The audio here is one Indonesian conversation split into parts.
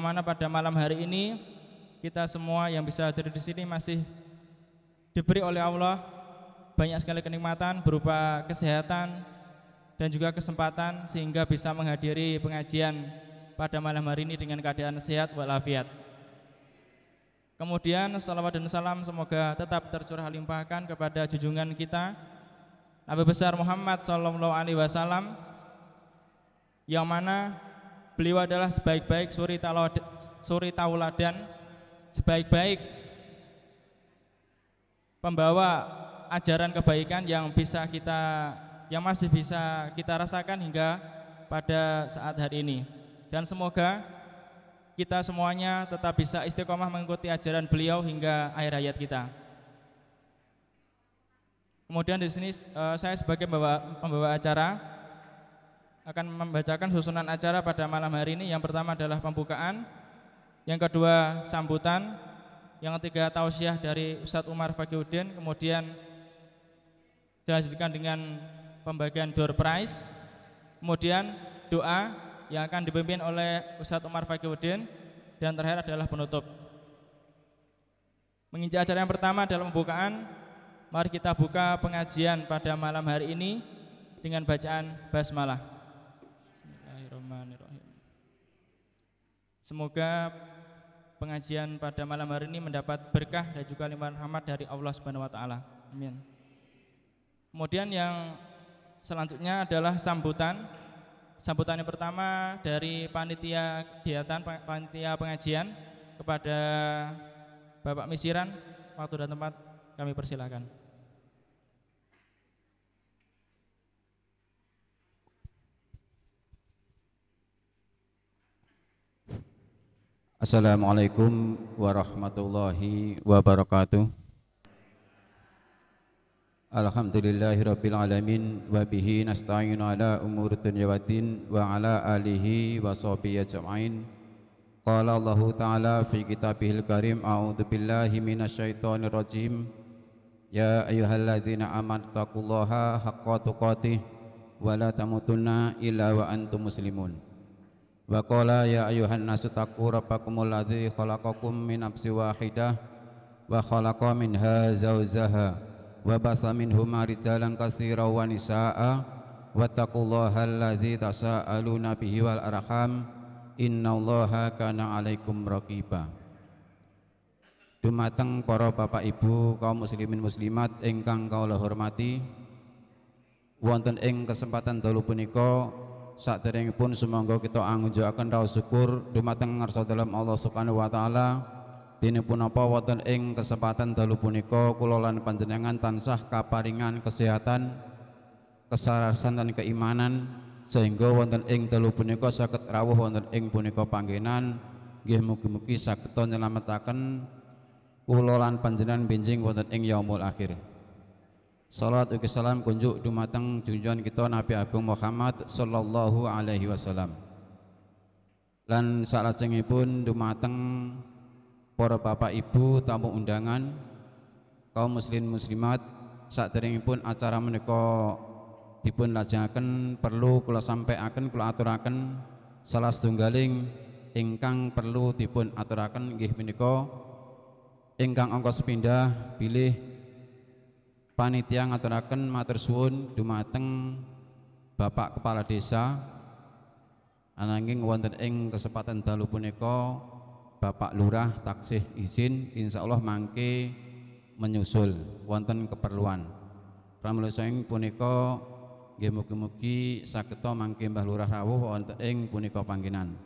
yang mana pada malam hari ini kita semua yang bisa hadir di sini masih diberi oleh Allah banyak sekali kenikmatan berupa kesehatan dan juga kesempatan sehingga bisa menghadiri pengajian pada malam hari ini dengan keadaan sehat walafiat. Kemudian salawat dan salam semoga tetap tercurah limpahkan kepada junjungan kita Nabi besar Muhammad sallallahu alaihi wasallam, yang mana beliau adalah sebaik-baik suri tauladan, sebaik-baik pembawa ajaran kebaikan yang masih bisa kita rasakan hingga pada saat hari ini. Dan semoga kita semuanya tetap bisa istiqomah mengikuti ajaran beliau hingga akhir hayat kita. Kemudian di sini saya sebagai pembawa acara akan membacakan susunan acara pada malam hari ini. Yang pertama adalah pembukaan, yang kedua sambutan, yang ketiga tausiah dari Ustadz Umar Fakiuddin, kemudian dilanjutkan dengan pembagian door prize, kemudian doa yang akan dipimpin oleh Ustadz Umar Fakiuddin, dan terakhir adalah penutup. Menginjak acara yang pertama dalam pembukaan, mari kita buka pengajian pada malam hari ini dengan bacaan basmalah. Bismillahirrahmanirrahim. Semoga pengajian pada malam hari ini mendapat berkah dan juga limpahan rahmat dari Allah Subhanahu wa taala. Amin. Kemudian yang selanjutnya adalah sambutan. Sambutan yang pertama dari panitia kegiatan, panitia pengajian, kepada Bapak Misiran. Waktu dan tempat kami persilakan. Assalamualaikum warahmatullahi wabarakatuh. Alhamdulillahirabbil alamin wa bihi nasta'inu ala umuri dunya waddin wa ala alihi wa sahbihi ajma'in. Qala Allahu ta'ala fi kitabihil karim, a'udzu billahi minasyaitonir rajim. Ya ayyuhalladzina amanu taqullaha haqqa tuqatih wa la tamutunna illa wa antum muslimun. Wa qala ya ayyuhan nasu taqu rabbakumul ladzi khalaqakum min nafsin wahidah wa khalaqa minha zawjaha wa basa minhuma rijalan katsiran wa nisaa'a wattaqullaha alladzi tasaaluna bihi wal arham innallaha kana 'alaikum raqiba. Dumateng para bapak ibu kaum muslimin muslimat ingkang kawula hormati, wonten ing kesempatan dalu punika saderengipun sumangga kita angunjukaken raos syukur dumateng ngarsa dalem Allah Subhanahu wa taala. Dene punapa wonten ing kesempatan dalu punika kula lan panjenengan tansah kaparingan kesehatan, kesarasan dan keimanan, sehingga wonten ing dalu punika saged rawuh wonten ing punika panggenan. Nggih mugi-mugi saged nyelametaken kula lan panjenengan benjing wonten ing yaumul akhir. Salat ugi salam kunjuk dumateng junjungan kita Nabi Agung Muhammad sallallahu alaihi wasallam. Lan salajengipun dumateng para bapak ibu tamu undangan kaum muslimin muslimat, saderengipun acara menika dipun lajengaken perlu kula sampaiaken, kula aturaken salah setunggaling ingkang perlu dipun aturaken nggih menika ingkang angka sepindah bilih panitia ngaturaken matur suwun dumateng Bapak Kepala Desa, ananging wonten ing kesempatan dalu punika Bapak Lurah taksih izin insyaallah mangke menyusul wonten keperluan. Pramila saking punika nggih mugi-mugi sageta mangke Mbah Lurah rawuh wonten ing punika panggenan.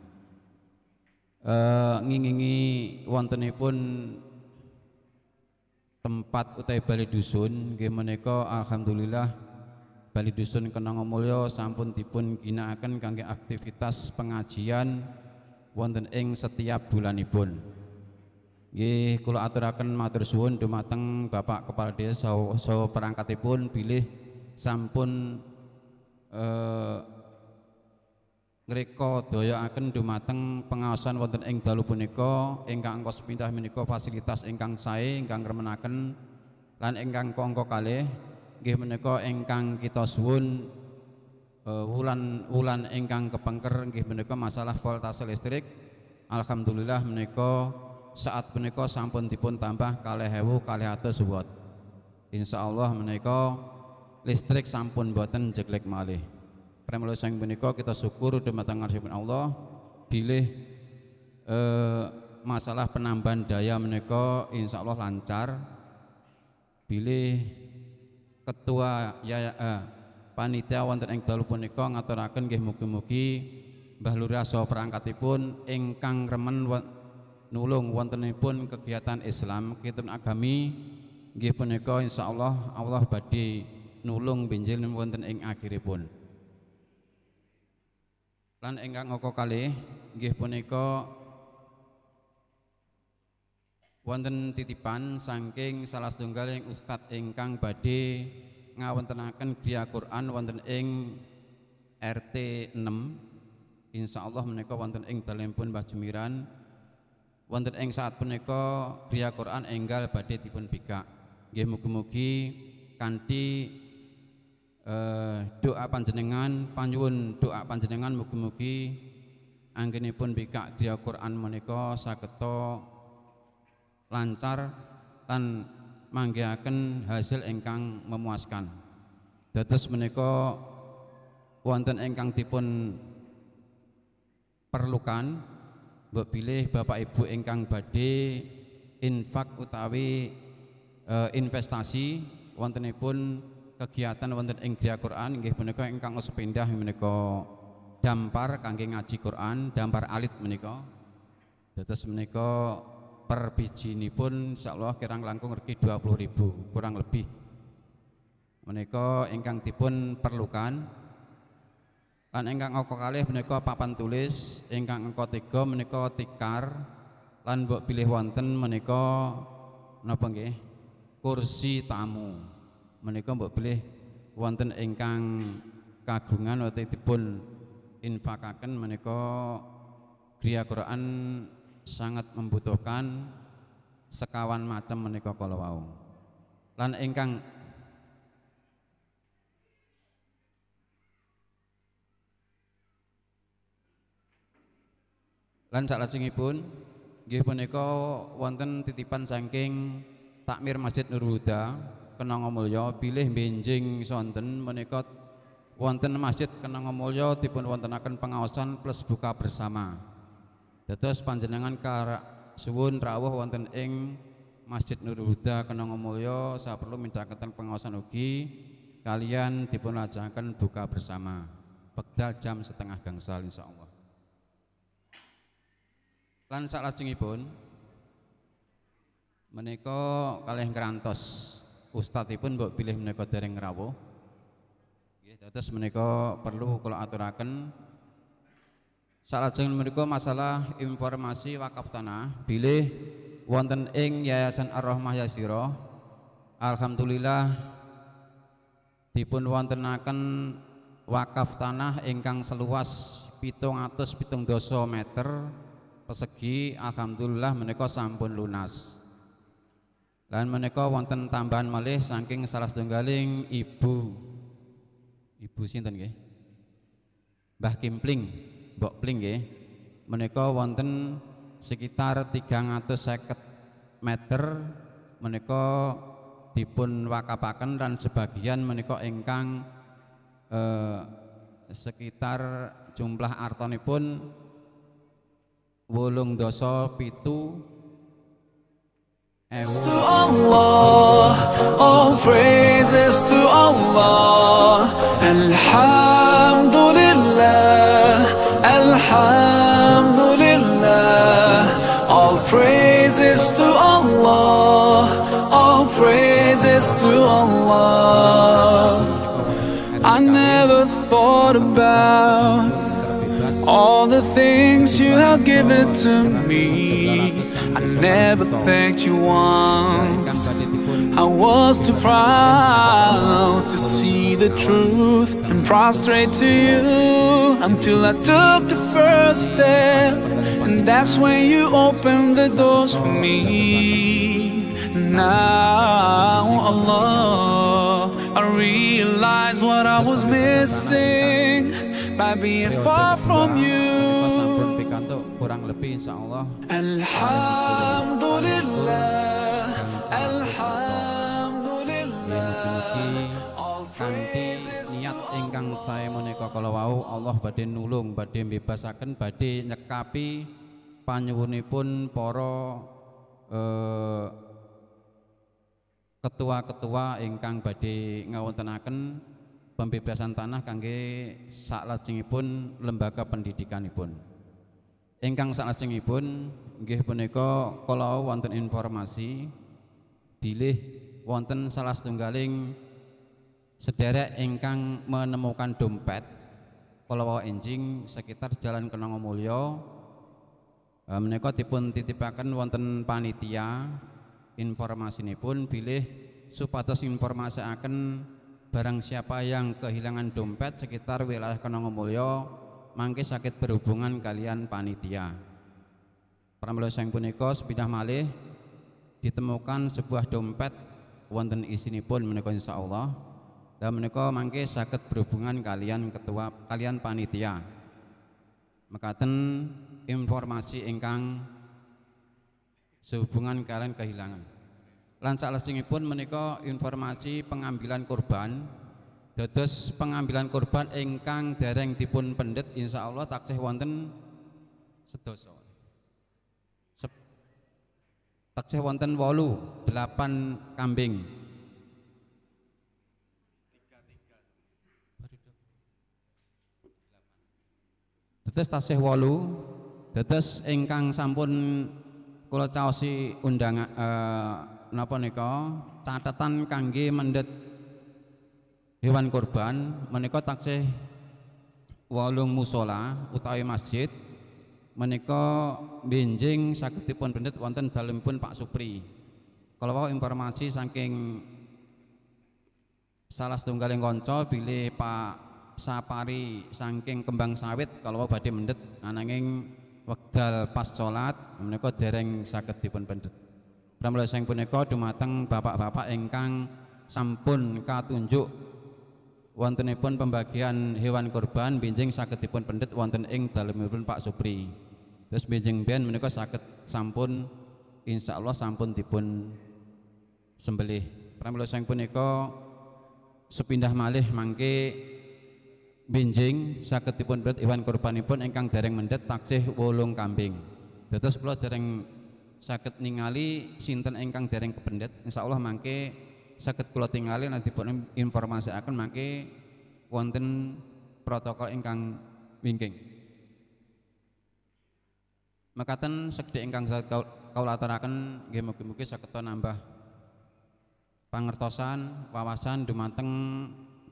Ngingingi wontenipun tempat utawi bali dusun nggih menika alhamdulillah bali dusun Kenangomulya sampun dipun ginakaken kangge aktivitas pengajian wonten ing setiap bulanipun. Nggih kula aturaken matur suwun dumateng Bapak Kepala Desa saha perangkatipun bilih sampun ngreka dayaaken dumateng pengaosan wonten ing dalu punika ingkang angka sepindah menika fasilitas ingkang sae ingkang remenaken lan ingkang angka kalih nggih menika ingkang kita suwun wulan ingkang kepengker nggih menika masalah voltase listrik alhamdulillah menika saat menika sampun dipun tambah 2.200 watt. Insyaallah menika listrik sampun boten jeglek malih. Pramila sang menika kita syukur dumateng ngarsanipun Allah bilih masalah penambahan daya menika insyaallah lancar. Bilih ketua panitia wonten ing dalu punika ngaturaken nggih mugi-mugi Mbah Lurah saha perangkatipun ingkang remen nulung wontenipun kegiatan Islam, kegiatan agami nggih punika insyaallah Allah badhe nulung benjing wonten ing akhiripun. Lan ingkang ngoko kalih nggih punika wonten titipan saking salah setunggaling ustadz ingkang badhe ngawontenaken griya Quran wonten ing RT 6. Insyaallah menika wonten ing dalemipun Mbah Jumiran wonten ing saat punika griya Quran enggal badhe dipun bikak. Nggih mugi-mugi kanthi doa panjenengan, panyuwun doa panjenengan mugi-mugi anggenipun bikak griya Quran menika sageta lancar lan manggihaken hasil ingkang memuaskan. Dados menika wonten ingkang dipun perlukan mbok bilih Bapak Ibu ingkang badhe infak utawi investasi wontenipun kegiatan wonten ing griya Quran nggih menika ingkang sepindah menika dampar kangge ngaji Quran, dampar alit menika. Dados menika per bijinipun insyaallah kirang langkung regi 20.000 kurang lebih. Menika ingkang dipun perlukan. Lan ingkang angka kalih menika papan tulis, ingkang angka 3 menika tikar lan mbok pilih wonten menika napa nggih? Kursi tamu. Menika mbok pilih wonten ingkang kagungan utawi dipun infakaken menika griya Quran sangat membutuhkan sekawan macam menika kala wau. Lan ingkang lan salajengipun nggih menika wonten titipan saking takmir Masjid Nur Huda Kenangomulya bilih benjing sonten menika wonten Masjid Kenangomulya dipun wontenaken pengaosan plus buka bersama. Dados panjenengan suwun rawuh wonten ing Masjid Nur Huda Kenangomulya saperlu mindhakaken pengaosan ugi kalian dipun lajengaken buka bersama wekdal jam 12:30 insyaallah. Lan salajengipun menika kalih ngrantos ustadzipun mbok pilih menika dereng rawuh. Nggih dados menika perlu kula aturaken. Salajengipun menika masalah informasi wakaf tanah bilih wonten ing Yayasan Ar-Rahmah Yasira. Alhamdulillah dipun wontenaken wakaf tanah ingkang seluas 770 meter persegi. Alhamdulillah menika sampun lunas. Lan menika wonten tambahan malih saking salah setunggaling ibu sinten nggih? Mbah Kimpling, Mbok Pling nggih. Menika wonten sekitar 350 meter menika dipun wakafaken dan sebagian menika ingkang sekitar jumlah artanipun 87.000. To Allah, all praises to Allah. Alhamdulillah, Alhamdulillah. All praises to Allah, all praises to Allah. I never thought about all the things you have given to me. I never thanked you once. I was too proud to see the truth and prostrate to you until I took the first step, and that's when you opened the doors for me. Now, Allah, I realize what I was missing by being far from you. kurang lebih insyaallah Alhamdulillah, Alhamdulillah. kanthi niat ingkang sae menika kala wau Allah badhe nulung, badhe bebasaken, badhe nyekapi panyuwunipun para ketua-ketua ingkang badhe ngawontenaken pembebasan tanah kangge saklajengipun lembaga pendidikanipun. Ingkang saklajengipun nggih punika kala wonten informasi bilih wonten salah setunggaling sederek ingkang menemukan dompet kala wau enjing sekitar Jalan Kenongomulya menika dipun titipaken wonten panitia. Informasinipun bilih supados informasiaken barang siapa yang kehilangan dompet sekitar wilayah Kenongomulya mangke saged berhubungan kalian panitia. Pramila sang punika sepindah malih ditemukan sebuah dompet wonten isinipun menika insyaallah dan menika mangke saged berhubungan kalian ketua kalian panitia. Mekaten informasi ingkang sehubungan kalian kehilangan. Lan salajengipun menika informasi pengambilan korban. Dados pengambilan korban ingkang dereng dipun pendet insyaallah taksih wonten sedasa. Taksih wonten 8 kambing. Dados taksih 8. Dados ingkang sampun kula caosi undangan napa nika catatan kangge mendhet hewan kurban menika taksih 8 musala utawi masjid menika benjing saged dipun pendhet wonten dalemipun Pak Supri. Kalau wau informasi saking salah setunggaling kanca bilih Pak Sapari saking Kembang Sawit kalau wau badhe mendhet ananging wekdal pas salat menika dereng saged dipun pendhet. Pramila sang punika dumateng bapak-bapak ingkang sampun katunjuk wontenipun pembagian hewan kurban benjing saged dipun pendhet wonten ing dalemipun Pak Supri. Terus benjing ben menika saged sampun insyaallah sampun dipun sembelih. Pramila sang punika sepindah malih mangke benjing saged dipun pendhet hewan kurbanipun ingkang dereng mendhet taksih 8 kambing. Dados kula dereng saged ningali sinten ingkang dereng kependhet insyaallah mangke saged kula tingali lan dipun informasiaken mangke wonten protokol ingkang wingking. Mekaten sekedhik ingkang kawula aturaken nggih mugi-mugi saged nambah pangertosan wawasan dumateng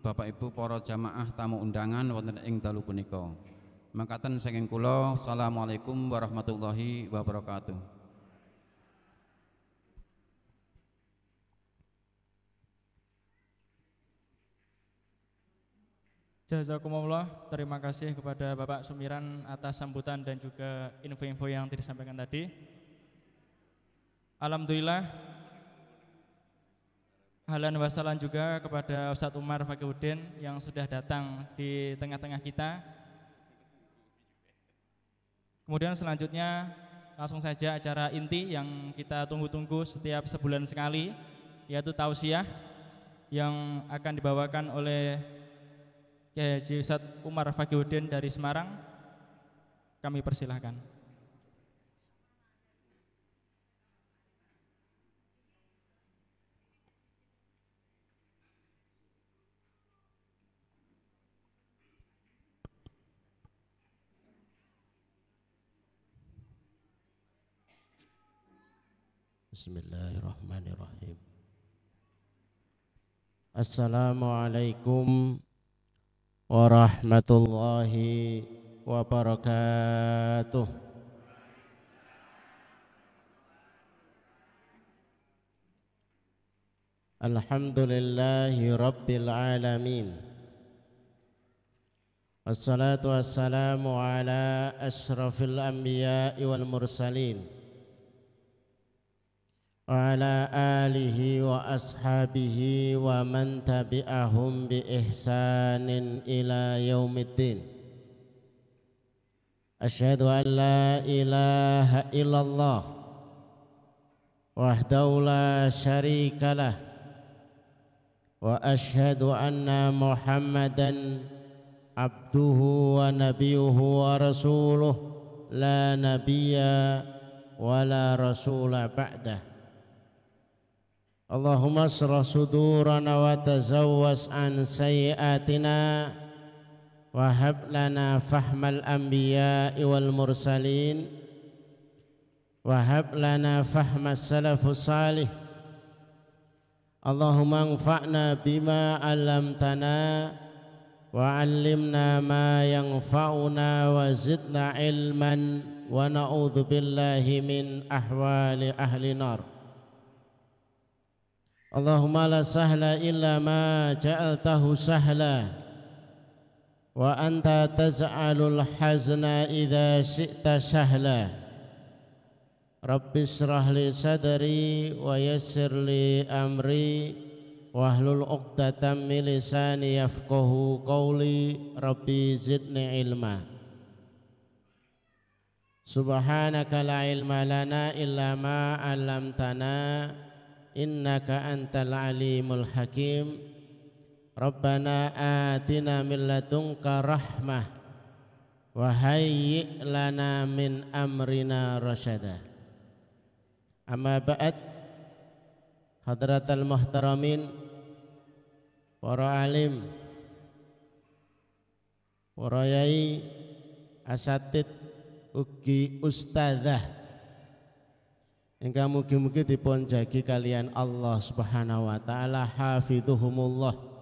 Bapak Ibu para jamaah tamu undangan wonten ing dalu punika. Makaten saking kula, assalamualaikum warahmatullahi wabarakatuh. Jazakumullah, terima kasih kepada Bapak Sumiran atas sambutan dan juga info-info yang disampaikan tadi. Alhamdulillah. Halan wasalan juga kepada Ustadz Umar Fakihudin yang sudah datang di tengah-tengah kita. Kemudian selanjutnya langsung saja acara inti yang kita tunggu-tunggu setiap sebulan sekali, yaitu tausiah yang akan dibawakan oleh Kiai Haji Ustadz Umar Fakihudin dari Semarang. Kami persilahkan. Bismillahirrahmanirrahim. Assalamualaikum warahmatullahi wabarakatuh. Alhamdulillahi rabbil alamin. Wassalatu wassalamu ala asyrafil anbiya'i wal mursalin wa ala alihi wa ashabihi wa man tabi'ahum bi ihsanin ila yaumiddin. Asyhadu an la ilaha illallah wahdahu la syarikalah wa asyhadu anna Muhammadan abduhu wa nabiyuhu wa rasuluh la nabiyya wa la rasula ba'dah. Allahumma asrah sudurana wa tazawwas an sayyiatina wa hab lana fahmal anbiya'i wal mursalin wa hab lana fahmas salafus salih. Allahumma anfa'na bima 'allamtana wa 'allimna ma yanfa'una wa zidna ilman wa na'udzu billahi min ahwali ahli nar. Allahumma la sahla illa ma ja'altahu sahla wa anta taj'alul hazna idza syi'ta sahla. Rabbi shrah li sadri wa yassir li amri wahlul 'uqdatam min lisani yafqahu qawli. Rabbi zidni ilma. Subhanaka la ilma lana illa ma 'allamtana innaka antal alimul hakim. Rabbana atina min ladunka rahmah wa hayyi' lana min amrina rasyada. Amma ba'd, hadratal muhtaramin, para alim, para yai, asatid, ugi ustadzah ingkang mugi-mugi dipun jagi kalian Allah Subhanahu wa taala, hafidhuhumullah.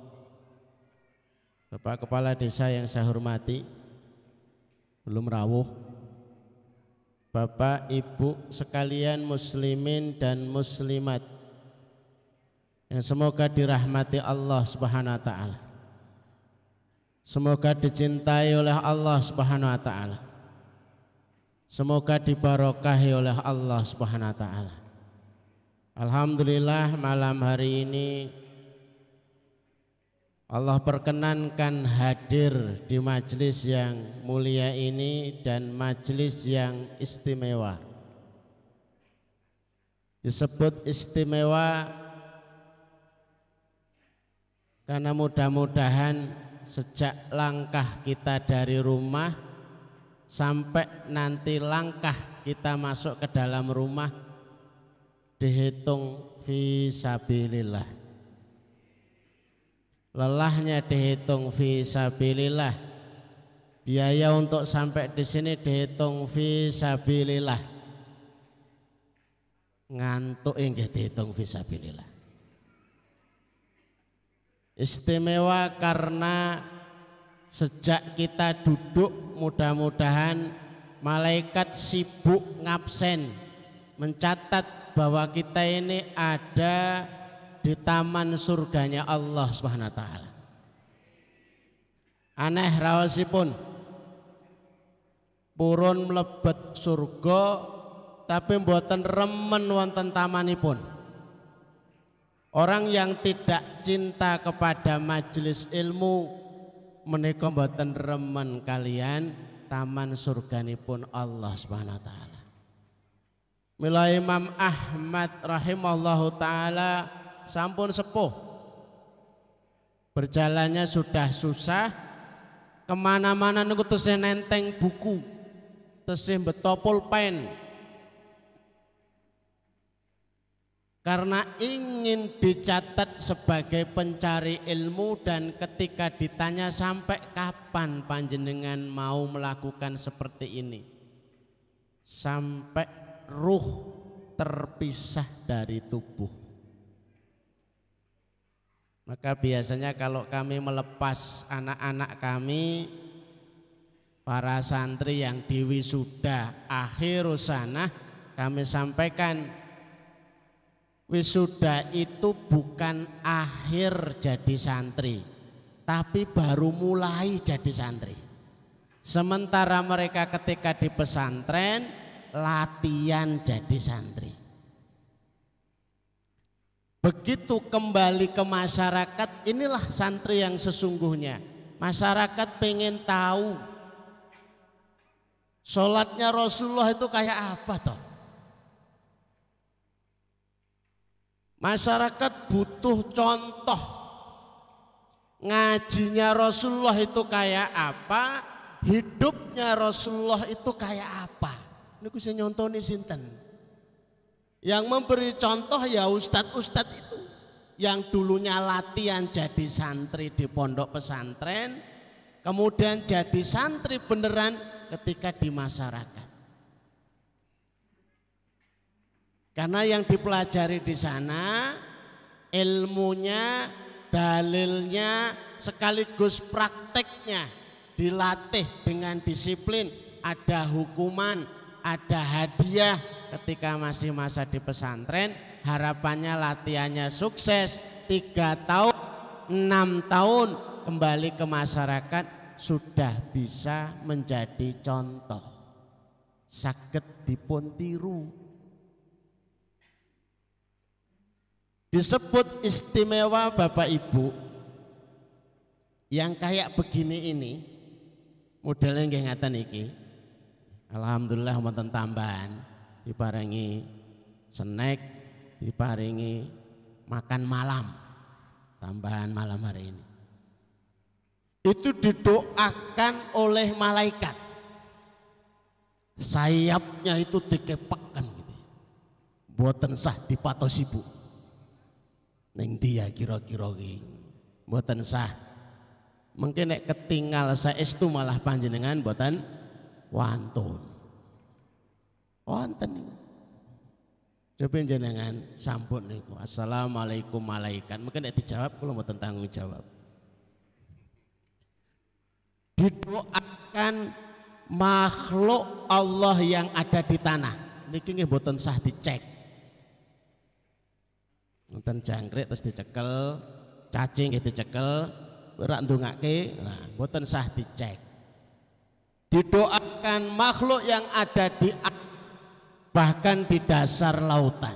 Bapak Kepala Desa yang saya hormati, belum rawuh, Bapak Ibu sekalian muslimin dan muslimat yang semoga dirahmati Allah Subhanahu wa taala, semoga dicintai oleh Allah Subhanahu wa taala, semoga dibarokahi oleh Allah Subhanahu wa taala. Alhamdulillah, malam hari ini Allah perkenankan hadir di majelis yang mulia ini dan majelis yang istimewa. Disebut istimewa karena mudah-mudahan sejak langkah kita dari rumah sampai nanti langkah kita masuk ke dalam rumah dihitung fi sabilillah. Lelahnya dihitung fi sabilillah, biaya untuk sampai di sini dihitung fi sabilillah, ngantuk inggih dihitung fi sabilillah. Istimewa karena sejak kita duduk mudah-mudahan malaikat sibuk ngabsen mencatat bahwa kita ini ada di taman surganya Allah Subhanahu wa taala. Aneh rawasipun purun mlebet surga tapi mboten remen wonten tamanipun. Orang yang tidak cinta kepada majelis ilmu menika mboten remen kalian taman surganipun Allah Subhanahu wa taala. Mila Imam Ahmad rahimallahu taala sampun sepuh, berjalannya sudah susah, kemana-mana niku tesih nenteng buku, tesih beto pulpen, karena ingin dicatat sebagai pencari ilmu. Dan ketika ditanya sampai kapan panjenengan mau melakukan seperti ini, sampai ruh terpisah dari tubuh. Maka biasanya kalau kami melepas anak-anak kami, para santri yang diwisuda akhir sanah, kami sampaikan wisuda itu bukan akhir jadi santri, tapi baru mulai jadi santri. Sementara mereka ketika di pesantren latihan jadi santri. Begitu kembali ke masyarakat, inilah santri yang sesungguhnya. Masyarakat pengen tahu Sholatnya Rasulullah itu kayak apa toh? Masyarakat butuh contoh. Ngajinya Rasulullah itu kayak apa? Hidupnya Rasulullah itu kayak apa? Ini bisa nyontoni sinten. Yang memberi contoh ya ustadz-ustadz itu. Yang dulunya latihan jadi santri di pondok pesantren, kemudian jadi santri beneran ketika di masyarakat. Karena yang dipelajari di sana ilmunya, dalilnya, sekaligus prakteknya dilatih dengan disiplin, ada hukuman, ada hadiah ketika masih masa di pesantren. Harapannya latihannya sukses 3 tahun, 6 tahun kembali ke masyarakat sudah bisa menjadi contoh, saged dipun tiru. Disebut istimewa Bapak Ibu yang kayak begini ini, modelnya nggih ngaten iki. Alhamdulillah wonten tambahan, diparingi snack, diparingi makan malam, tambahan malam hari ini. Itu didoakan oleh malaikat. Sayapnya itu dikepakan gitu. Boten sah dipatosi Bu. Ning dia kira-kira iki mboten sah. Mungkin nek ketinggal saestu malah panjenengan mboten wantun. Wonten niku. Coba jenengan sampun niku. Assalamualaikum malaikat. Mungkin nek dijawab kula mboten tanggung jawab. Didoakan makhluk Allah yang ada di tanah. Niki nggih mboten sah dicek. Nonton jangkrik terus dicekel, cacing gitu dicekel, ora ndongake, nah mboten sah dicek. Didoakan makhluk yang ada di bahkan di dasar lautan,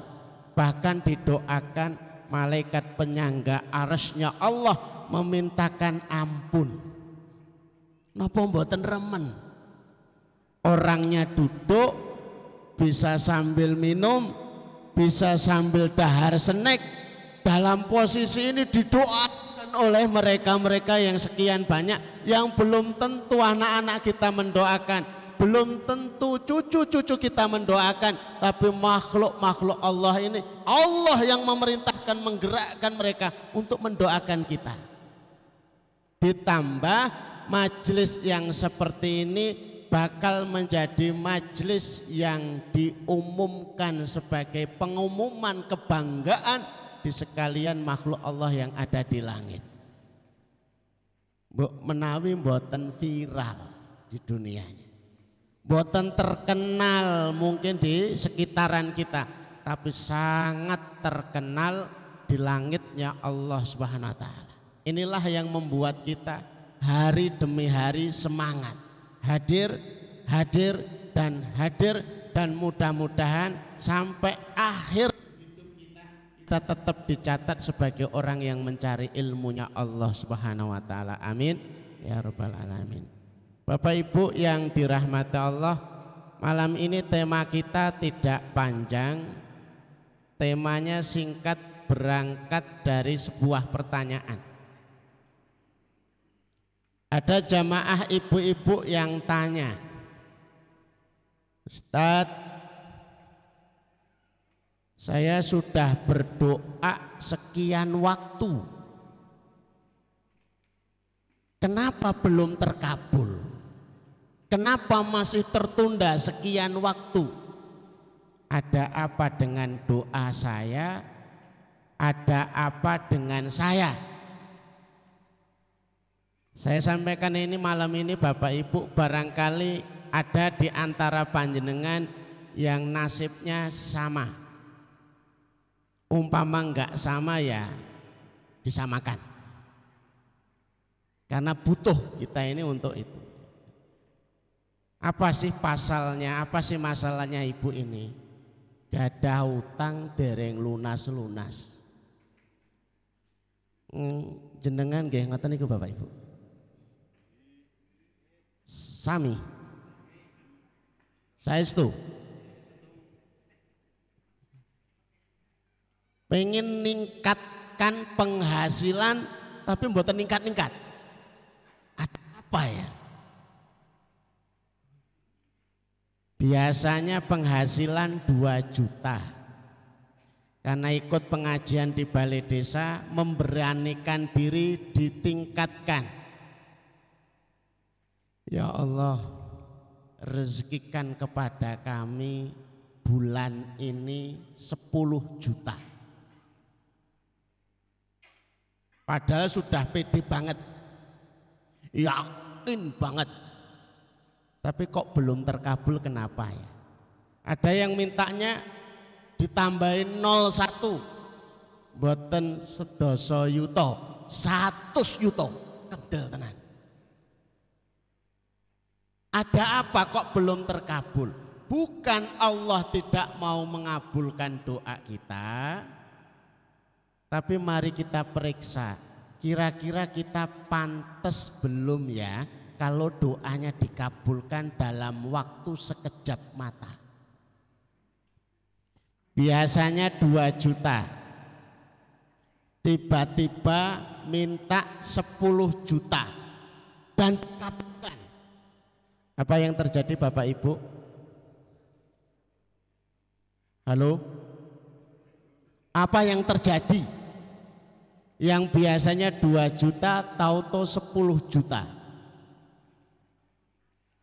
bahkan didoakan malaikat penyangga arsy-Nya Allah memintakan ampun. Napa mboten remen? Orangnya duduk bisa sambil minum, bisa sambil dahar snack. Dalam posisi ini didoakan oleh mereka-mereka yang sekian banyak, yang belum tentu anak-anak kita mendoakan, belum tentu cucu-cucu kita mendoakan, tapi makhluk-makhluk Allah ini, Allah yang memerintahkan, menggerakkan mereka untuk mendoakan kita. Ditambah majelis yang seperti ini bakal menjadi majelis yang diumumkan sebagai pengumuman kebanggaan di sekalian makhluk Allah yang ada di langit. Menawi mboten viral di dunianya, mboten terkenal mungkin di sekitaran kita, tapi sangat terkenal di langitnya Allah Subhanahu wa taala. Inilah yang membuat kita hari demi hari semangat hadir, dan mudah-mudahan sampai akhir hidup kita tetap dicatat sebagai orang yang mencari ilmunya Allah Subhanahu wa taala. Amin ya rabbal alamin. Bapak Ibu yang dirahmati Allah, malam ini tema kita tidak panjang. Temanya singkat, berangkat dari sebuah pertanyaan. Ada jamaah ibu-ibu yang tanya, Ustadz, saya sudah berdoa sekian waktu, kenapa belum terkabul? Kenapa masih tertunda sekian waktu? Ada apa dengan doa saya? Ada apa dengan saya? Saya sampaikan ini malam ini Bapak Ibu, barangkali ada di antara panjenengan yang nasibnya sama. Umpama enggak sama ya disamakan. Karena butuh kita ini untuk itu. Apa sih pasalnya, apa sih masalahnya ibu ini? Gadah utang dereng lunas-lunas. Jenengan nggih ngoten niku Bapak Ibu. Sami. Saestu. Pengen ningkatkan penghasilan tapi mboten ningkat-ningkat. Ada apa ya? Biasanya penghasilan 2 juta. Karena ikut pengajian di balai desa, memberanikan diri ditingkatkan. Ya Allah, rezekikan kepada kami bulan ini 10 juta. Padahal sudah pede banget, yakin banget. Tapi kok belum terkabul, kenapa ya? Ada yang mintanya ditambahin 01, boten sedoso yuto, 100 yuto, kendel tenan. Ada apa kok belum terkabul? Bukan Allah tidak mau mengabulkan doa kita, tapi mari kita periksa, kira-kira kita pantas belum ya kalau doanya dikabulkan dalam waktu sekejap mata. Biasanya 2 juta, tiba-tiba minta 10 juta dan dikabulkan. Apa yang terjadi Bapak Ibu? Halo? Apa yang terjadi? Yang biasanya 2 juta tau-tau 10 juta.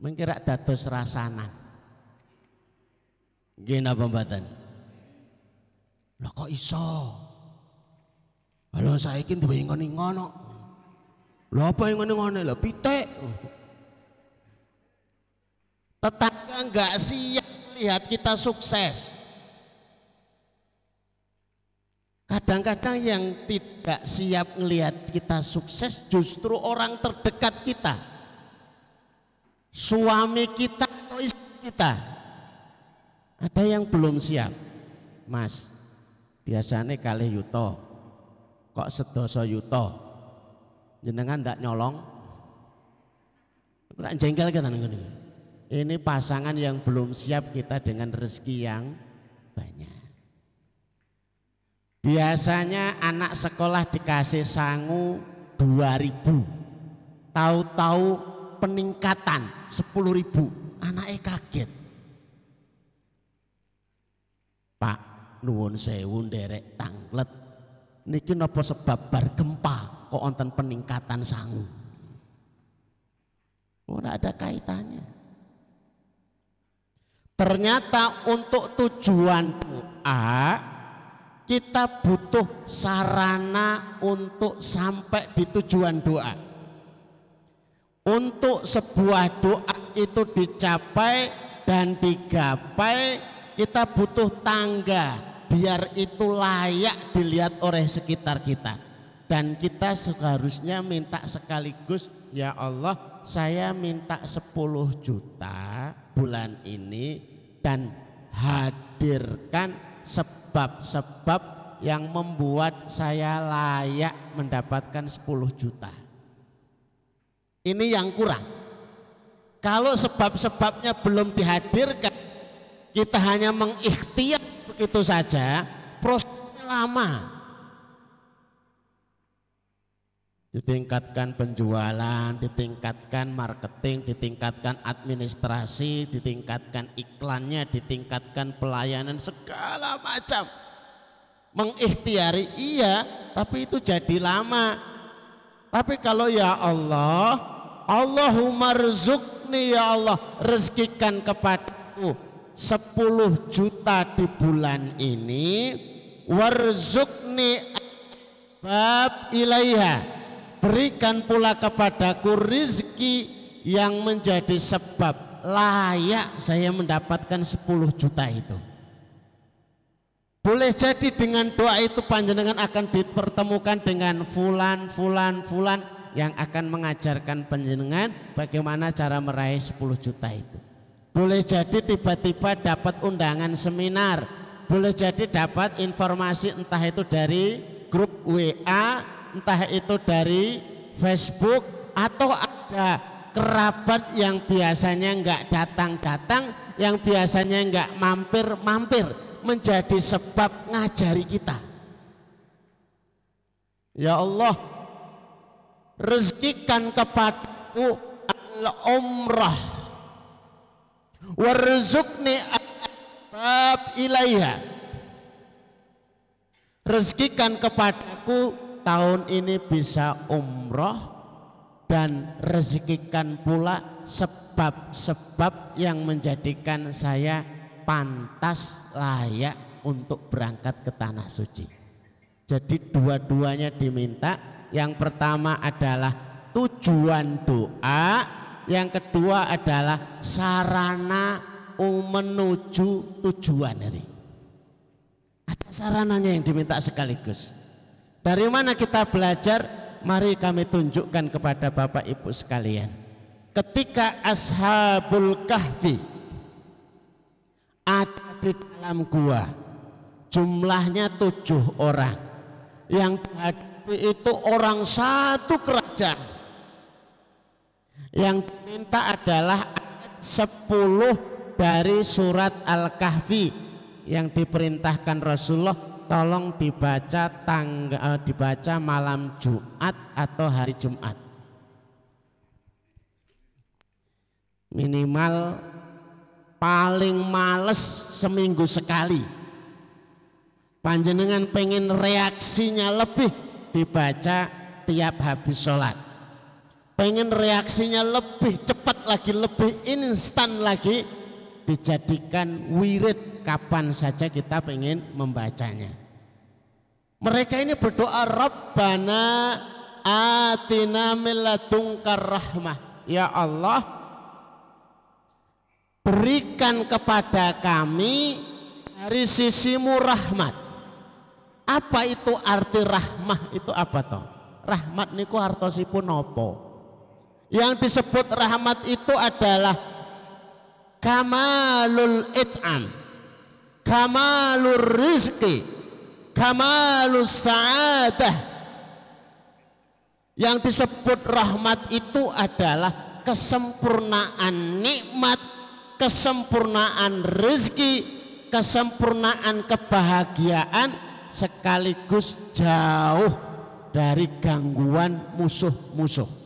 Mengkira dados rasanan. Nggih napa mboten? Lah kok iso? Halo saiki duwe ngono-ngono. Lha apa yang ngono-ngono? Lah pitik. Tetangga enggak siap lihat kita sukses. Kadang-kadang yang tidak siap melihat kita sukses justru orang terdekat kita, suami kita atau istri kita. Ada yang belum siap, Mas. Biasanya kalih yuto, kok sedoso yuto, jenengan ndak nyolong? Kurang jengkel kita nih. Ini pasangan yang belum siap kita dengan rezeki yang banyak. Biasanya anak sekolah dikasih sangu 2.000, tahu-tahu peningkatan 10.000, anaknya kaget. Pak, nuwun sewu nderek tanglet, niki napa sebab bar gempa kok wonten peningkatan sangu? Ora ada kaitannya. Ternyata untuk tujuan doa kita butuh sarana untuk sampai di tujuan doa. Untuk sebuah doa itu dicapai dan digapai, kita butuh tangga biar itu layak dilihat oleh sekitar kita. Dan kita seharusnya minta sekaligus, ya Allah, saya minta 10 juta bulan ini dan hadirkan sebab-sebab yang membuat saya layak mendapatkan 10 juta. Ini yang kurang. Kalau sebab-sebabnya belum dihadirkan, kita hanya mengikhtiar begitu saja, prosesnya lama. Ditingkatkan penjualan, ditingkatkan marketing, ditingkatkan administrasi, ditingkatkan iklannya, ditingkatkan pelayanan, segala macam. Mengikhtiari iya, tapi itu jadi lama. Tapi kalau ya Allah, Allahumma rizukni ya Allah, rezekikan kepadaku 10 juta di bulan ini, warzukni bab ilaiha, berikan pula kepadaku rizki yang menjadi sebab layak saya mendapatkan 10 juta itu. Boleh jadi dengan doa itu panjenengan akan dipertemukan dengan fulan yang akan mengajarkan panjenengan bagaimana cara meraih 10 juta itu. Boleh jadi tiba-tiba dapat undangan seminar, boleh jadi dapat informasi entah itu dari grup WA, entah itu dari Facebook, atau ada kerabat yang biasanya enggak datang-datang yang biasanya enggak mampir menjadi sebab ngajari kita. Ya Allah, rezekikan kepadaku al-umrah warzuqni al-bab ilaiha. Rezekikan kepadaku tahun ini bisa umroh, dan rezekikan pula sebab-sebab yang menjadikan saya pantas layak untuk berangkat ke tanah suci. Jadi dua-duanya diminta. Yang pertama adalah tujuan doa, yang kedua adalah sarana menuju tujuan ini. Ada sarananya yang diminta sekaligus. Dari mana kita belajar? Mari kami tunjukkan kepada Bapak Ibu sekalian. Ketika Ashabul Kahfi ada di dalam gua, jumlahnya 7 orang, yang dihadapi itu orang satu kerajaan. Yang diminta adalah ayat 10 dari surat Al-Kahfi yang diperintahkan Rasulullah, tolong dibaca malam Jumat atau hari Jumat, minimal paling males seminggu sekali. Panjenengan pengen reaksinya lebih, dibaca tiap habis sholat. Pengen reaksinya lebih cepat lagi, lebih instan lagi, dijadikan wirid kapan saja kita pengen membacanya. Mereka ini berdoa, Rabbana atina min ladunka rahmah. Ya Allah, berikan kepada kami dari sisimu rahmat. Apa itu arti rahmah? Itu apa toh? Rahmat niku artosipun apa? Yang disebut rahmat itu adalah kamalul it'am, kamalur rizki, kamalus sa'adah. Yang disebut rahmat itu adalah kesempurnaan nikmat, kesempurnaan rezeki, kesempurnaan kebahagiaan, sekaligus jauh dari gangguan musuh-musuh.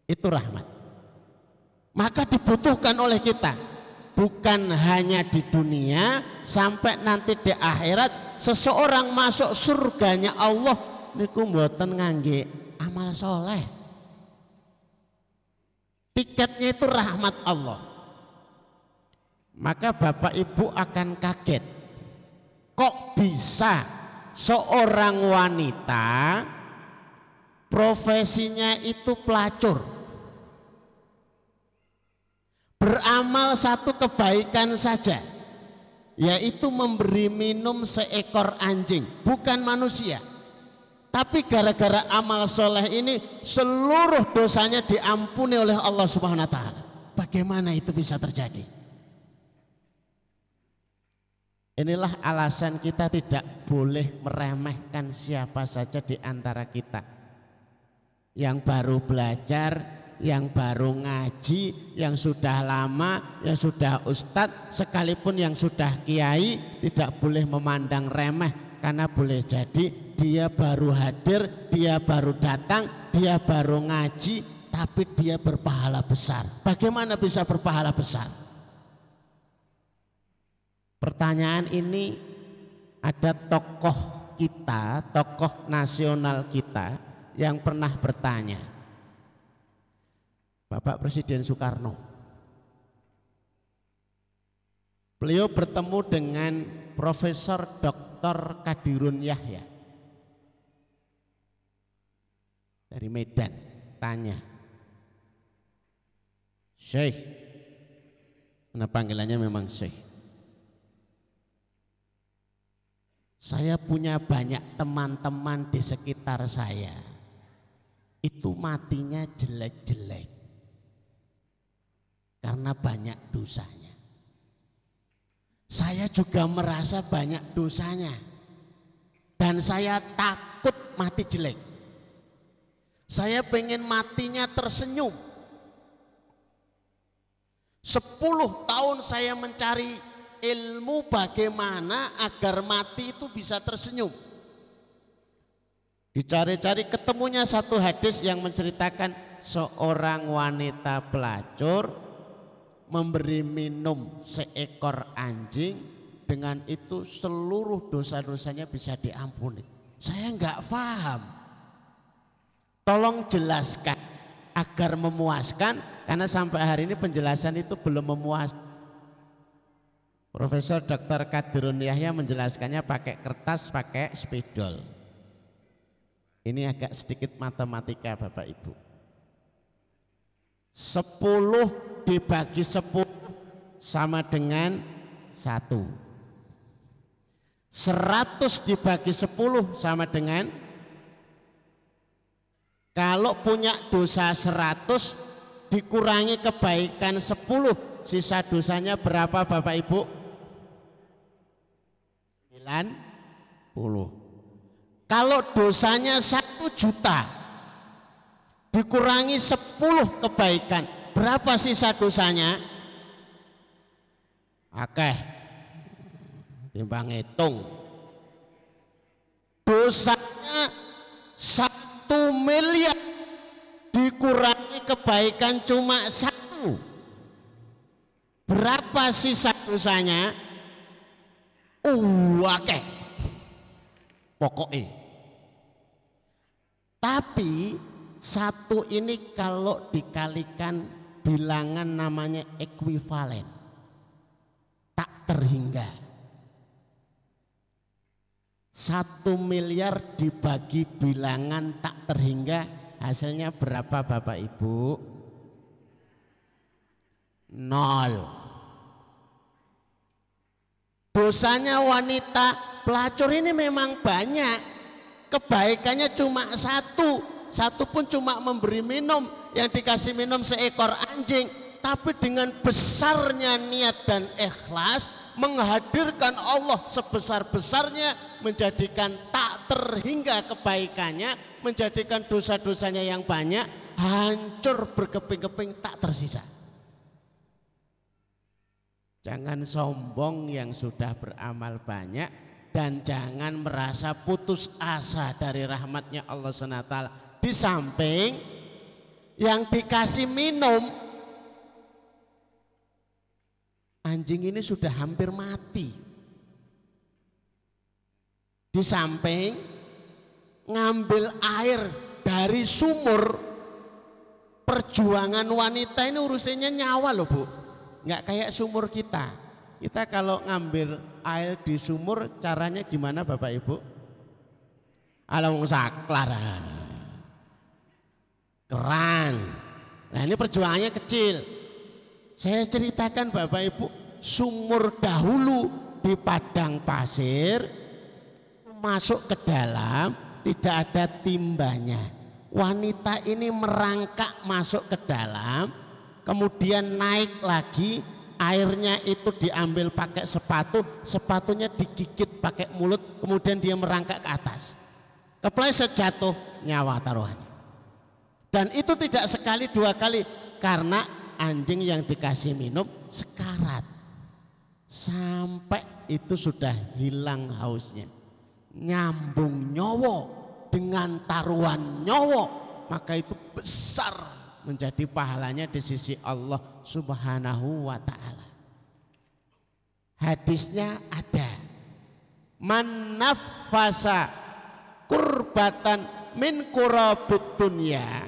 Itu rahmat. Maka dibutuhkan oleh kita, bukan hanya di dunia, sampai nanti di akhirat seseorang masuk surganya Allah niku mboten ngangge amal soleh. Tiketnya itu rahmat Allah. Maka Bapak Ibu akan kaget, kok bisa seorang wanita profesinya itu pelacur, beramal satu kebaikan saja, yaitu memberi minum seekor anjing, bukan manusia, tapi gara-gara amal soleh ini seluruh dosanya diampuni oleh Allah Subhanahu wa Ta'ala. Bagaimana itu bisa terjadi? Inilah alasan kita tidak boleh meremehkan siapa saja di antara kita, yang baru belajar, yang baru ngaji, yang sudah lama, yang sudah ustadz, sekalipun yang sudah kiai, tidak boleh memandang remeh, karena boleh jadi dia baru hadir, dia baru datang, dia baru ngaji, tapi dia berpahala besar. Bagaimana bisa berpahala besar? Pertanyaan ini ada tokoh kita, tokoh nasional kita yang pernah bertanya. Bapak Presiden Soekarno, beliau bertemu dengan Profesor Dr. Kadirun Yahya dari Medan, tanya, Syekh, karena panggilannya memang Syekh, saya punya banyak teman-teman di sekitar saya, itu matinya jelek-jelek karena banyak dosanya. Saya juga merasa banyak dosanya dan saya takut mati jelek. Saya pengen matinya tersenyum. 10 tahun saya mencari ilmu bagaimana agar mati itu bisa tersenyum. Dicari-cari ketemunya satu hadis yang menceritakan seorang wanita pelacur memberi minum seekor anjing, dengan itu seluruh dosa-dosanya bisa diampuni. Saya enggak paham. Tolong jelaskan agar memuaskan, karena sampai hari ini penjelasan itu belum memuaskan. Profesor Dr. Kadirun Yahya menjelaskannya pakai kertas, pakai spidol. Ini agak sedikit matematika Bapak Ibu. 10 dibagi 10 sama dengan 1. 100 dibagi 10 sama dengan, kalau punya dosa 100 dikurangi kebaikan 10, sisa dosanya berapa Bapak Ibu? 90. Kalau dosanya 1 juta dikurangi 10 kebaikan, berapa sisa dosanya? Akeh, timbang hitung. Dosanya 1 miliar dikurangi kebaikan cuma 1. Berapa sisa dosanya? Akeh pokoknya. Tapi 1 ini kalau dikalikan bilangan namanya ekuivalen, tak terhingga. 1 miliar dibagi bilangan tak terhingga, hasilnya berapa Bapak Ibu? 0. Dosanya wanita pelacur ini memang banyak, kebaikannya cuma 1 pun cuma memberi minum, yang dikasih minum seekor anjing. Tapi dengan besarnya niat dan ikhlas menghadirkan Allah sebesar-besarnya, menjadikan tak terhingga kebaikannya, menjadikan dosa-dosanya yang banyak hancur berkeping-keping tak tersisa. Jangan sombong yang sudah beramal banyak, dan jangan merasa putus asa dari rahmatnya Allah SWT. Di samping yang dikasih minum, anjing ini sudah hampir mati. Di samping ngambil air dari sumur, perjuangan wanita ini urusannya nyawa loh Bu. Nggak kayak sumur kita. Kita kalau ngambil air di sumur caranya gimana Bapak Ibu? Alung saklar, keran. Nah ini perjuangannya kecil. Saya ceritakan Bapak Ibu, sumur dahulu di padang pasir, masuk ke dalam tidak ada timbanya. Wanita ini merangkak masuk ke dalam, kemudian naik lagi, airnya itu diambil pakai sepatu, sepatunya digigit pakai mulut, kemudian dia merangkak ke atas. Kepleset jatuh, nyawa taruhannya. Dan itu tidak sekali 2 kali, karena anjing yang dikasih minum sekarat. Sampai itu sudah hilang hausnya. Nyambung nyowo dengan taruhan nyowo, maka itu besar menjadi pahalanya di sisi Allah Subhanahu wa ta'ala. Hadisnya ada, man nafasa kurbatan min kurabid dunya,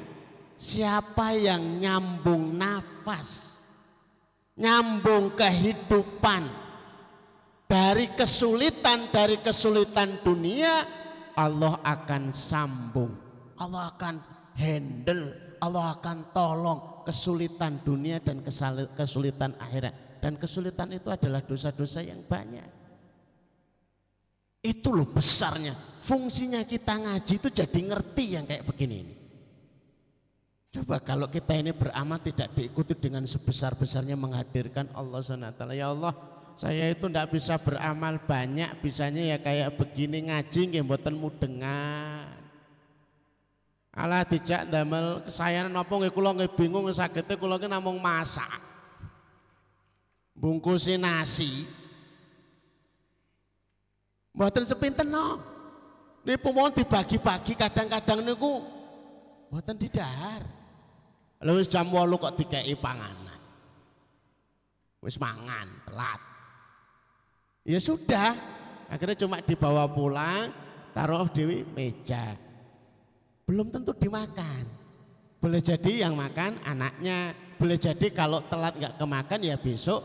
siapa yang nyambung nafas, nyambung kehidupan dari kesulitan dunia, Allah akan sambung, Allah akan handle, Allah akan tolong kesulitan dunia dan kesulitan akhirat. Dan kesulitan itu adalah dosa-dosa yang banyak. Itu loh besarnya. Fungsinya kita ngaji itu jadi ngerti yang kayak begini ini. Coba kalau kita ini beramal tidak diikuti dengan sebesar-besarnya menghadirkan Allah SWT. Ya Allah, saya itu tidak bisa beramal banyak, bisanya ya kayak begini ngaji nggih mboten mudengan. Alah dijak damel kesayangan napa nggih kula nggih bingung sagete kula ki namung masak. bungkusin nasi mboten sepinten no. Niku mohon dibagi-bagi kadang-kadang niku mboten didahar. Lha wis jam 8 kok dikeki panganan. Wis mangan, telat. Ya sudah, akhirnya cuma dibawa pulang, taruh di meja. Belum tentu dimakan. Boleh jadi yang makan anaknya, boleh jadi kalau telat nggak kemakan ya besok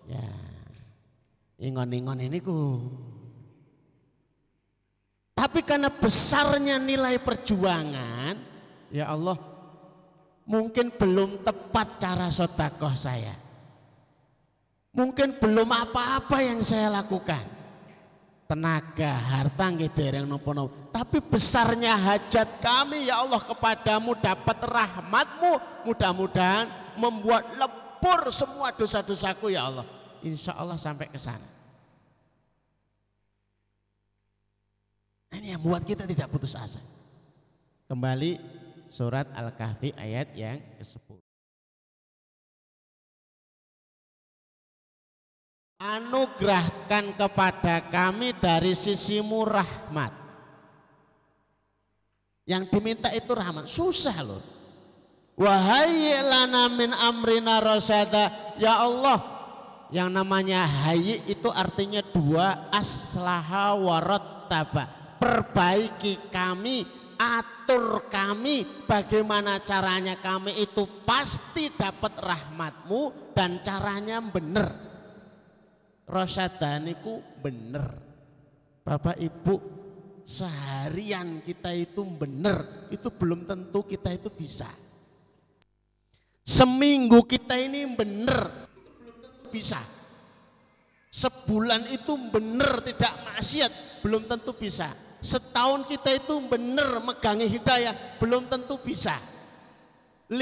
ya ingon-ingon ini ku. Tapi karena besarnya nilai perjuangan, ya Allah mungkin belum tepat cara sedekah saya. Mungkin belum apa-apa yang saya lakukan. Tenaga, harta nggih dereng napa-napa. Tapi besarnya hajat kami ya Allah kepadamu dapat rahmatmu. Mudah-mudahan membuat lebur semua dosa-dosaku ya Allah. Insya Allah sampai ke sana. Ini yang buat kita tidak putus asa. Kembali surat Al-Kahfi ayat yang ke-10. Anugerahkan kepada kami dari sisimu rahmat. Yang diminta itu rahmat, susah loh. Wahai lana min amrina rasada. Ya Allah, yang namanya hayy itu artinya dua, aslaha warattaba. Perbaiki kami, atur kami, bagaimana caranya kami itu pasti dapat rahmatmu dan caranya benar. Rosadaniku bener. Bapak Ibu, seharian kita itu bener, itu belum tentu kita itu bisa. Seminggu kita ini bener, itu belum tentu bisa. Sebulan itu bener tidak maksiat, belum tentu bisa. Setahun kita itu bener megangi hidayah, belum tentu bisa. 50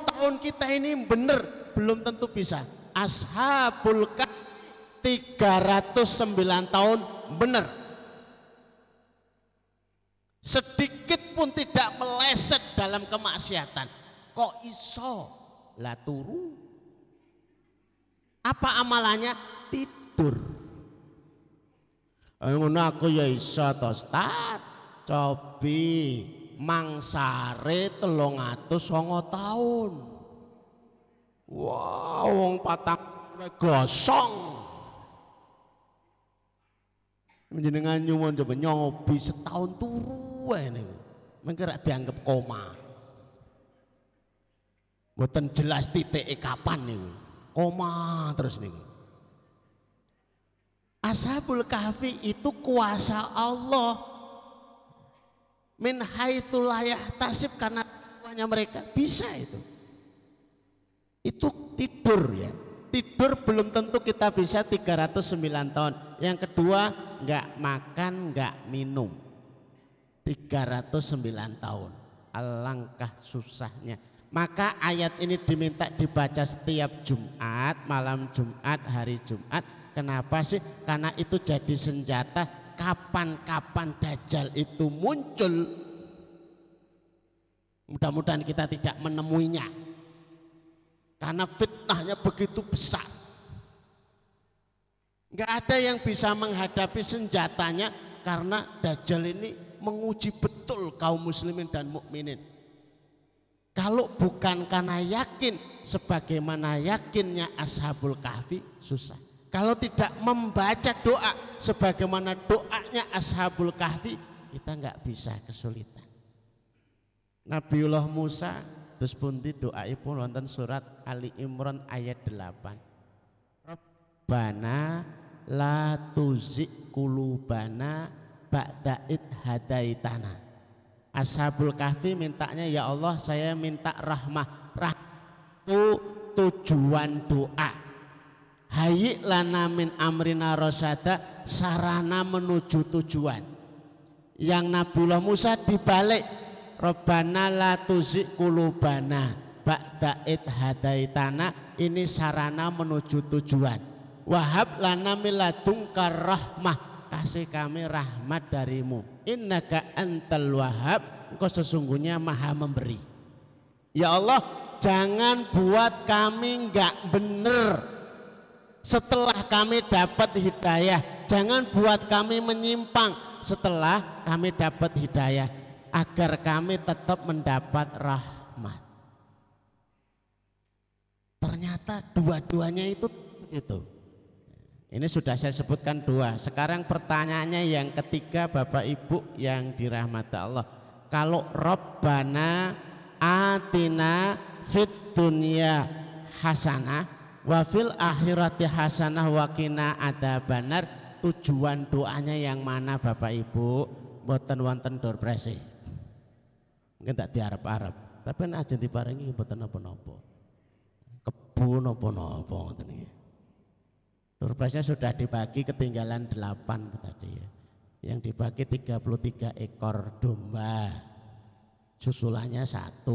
tahun kita ini bener, belum tentu bisa. Ashabul Kahfi 309 tahun benar. Sedikit pun tidak meleset dalam kemaksiatan. Kok iso? Lah turu. Apa amalannya? Tidur. Ngono aku ya iso to, Ustaz. Cobi mangsare 309 tahun. Wah, wong patang gosong. Menjenengan nyuwun coba nyobi setahun turu ini, mungkin dianggap koma. Mboten jelas titik kapan nih, koma terus nih. Ashabul Kahfi itu kuasa Allah. Min haitsu la yahtasib, karena hanya mereka bisa itu. Itu tidur ya. Tidur belum tentu kita bisa 309 tahun. Yang kedua, enggak makan, enggak minum. 309 tahun. Alangkah susahnya. Maka ayat ini diminta dibaca setiap Jumat, malam Jumat, hari Jumat. Kenapa sih? Karena itu jadi senjata kapan-kapan Dajjal itu muncul. Mudah-mudahan kita tidak menemuinya. Karena fitnahnya begitu besar. Enggak ada yang bisa menghadapi senjatanya karena Dajjal ini menguji betul kaum muslimin dan mukminin. Kalau bukan karena yakin sebagaimana yakinnya Ashabul Kahfi, susah. Kalau tidak membaca doa sebagaimana doanya Ashabul Kahfi, kita enggak bisa, kesulitan. Nabiullah Musa terus pundi doaipun wonten surat Ali Imran ayat 8. Rabbana la tuzigh qulubana ba'da id hadaitana. Ashabul Kahfi mintanya, ya Allah saya minta rahmah. Itu tujuan doa. Hayy lana min amrina rasada, sarana menuju tujuan. Yang Nabiullah Musa dibalik. Rabbana la tuzigh qulubana ba'da id hadaitana, ini sarana menuju tujuan. Wahab lana min ladunka rahmah, kasih kami rahmat darimu. Innaka antal wahhab, engkau sesungguhnya maha memberi. Ya Allah, jangan buat kami enggak benar Setelah kami dapat hidayah, jangan buat kami menyimpang setelah kami dapat hidayah, agar kami tetap mendapat rahmat. Ternyata dua-duanya itu. Ini sudah saya sebutkan dua. Sekarang pertanyaannya yang ketiga, Bapak Ibu yang dirahmati Allah. Kalau Rabbana atina fid dunya hasanah wa fil akhirati hasanah wa qina adzabannar, tujuan doanya yang mana Bapak Ibu? Mboten wonten door prize. Mungkin tak diarep-arep, tapi nek aja diparingi mboten napa-napa. Kebun napa-napa ngoten iki. Door prize-nya sudah dibagi, ketinggalan 8 tadi ya. Yang dibagi 33 ekor domba. Susulannya 1.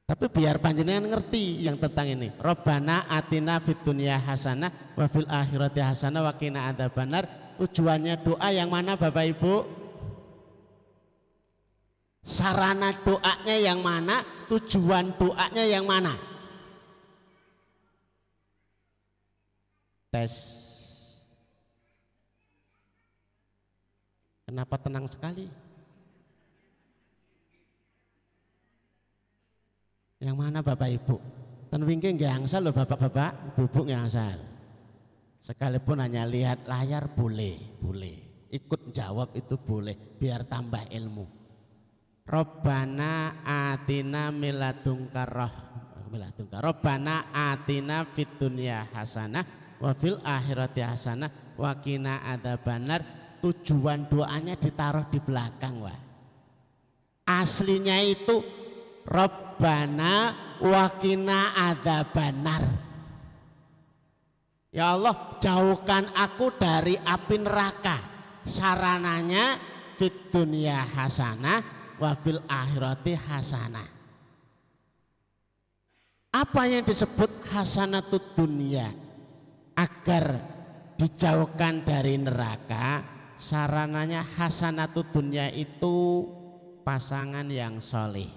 Tapi biar panjenengan ngerti yang tentang ini. Rabbana atina fid dunya hasanah wa fil akhirati hasanah wa qina adzabannar. Tujuannya doa yang mana Bapak Ibu? Sarana doanya yang mana? Tujuan doanya yang mana? Tes. Kenapa tenang sekali? Yang mana Bapak Ibu? Ten wingke nggih angsal loh Bapak-bapak, Ibu-ibu nggih angsal. Sekalipun hanya lihat layar boleh. Ikut jawab itu boleh, biar tambah ilmu. Rabbana atina miladunka Rabbana atina fid dunya hasanah wa fil akhirati hasanah wa qina adzabannar. Tujuan doanya ditaruh di belakang, Wah. Aslinya itu Rabbana wa qina adzabannar. Ya Allah, jauhkan aku dari api neraka. Sarananya fid dunya hasanah wa fil akhirati hasanah. Apa yang disebut hasanatud dunya? Agar dijauhkan dari neraka, sarananya hasanatud dunya itu pasangan yang soleh.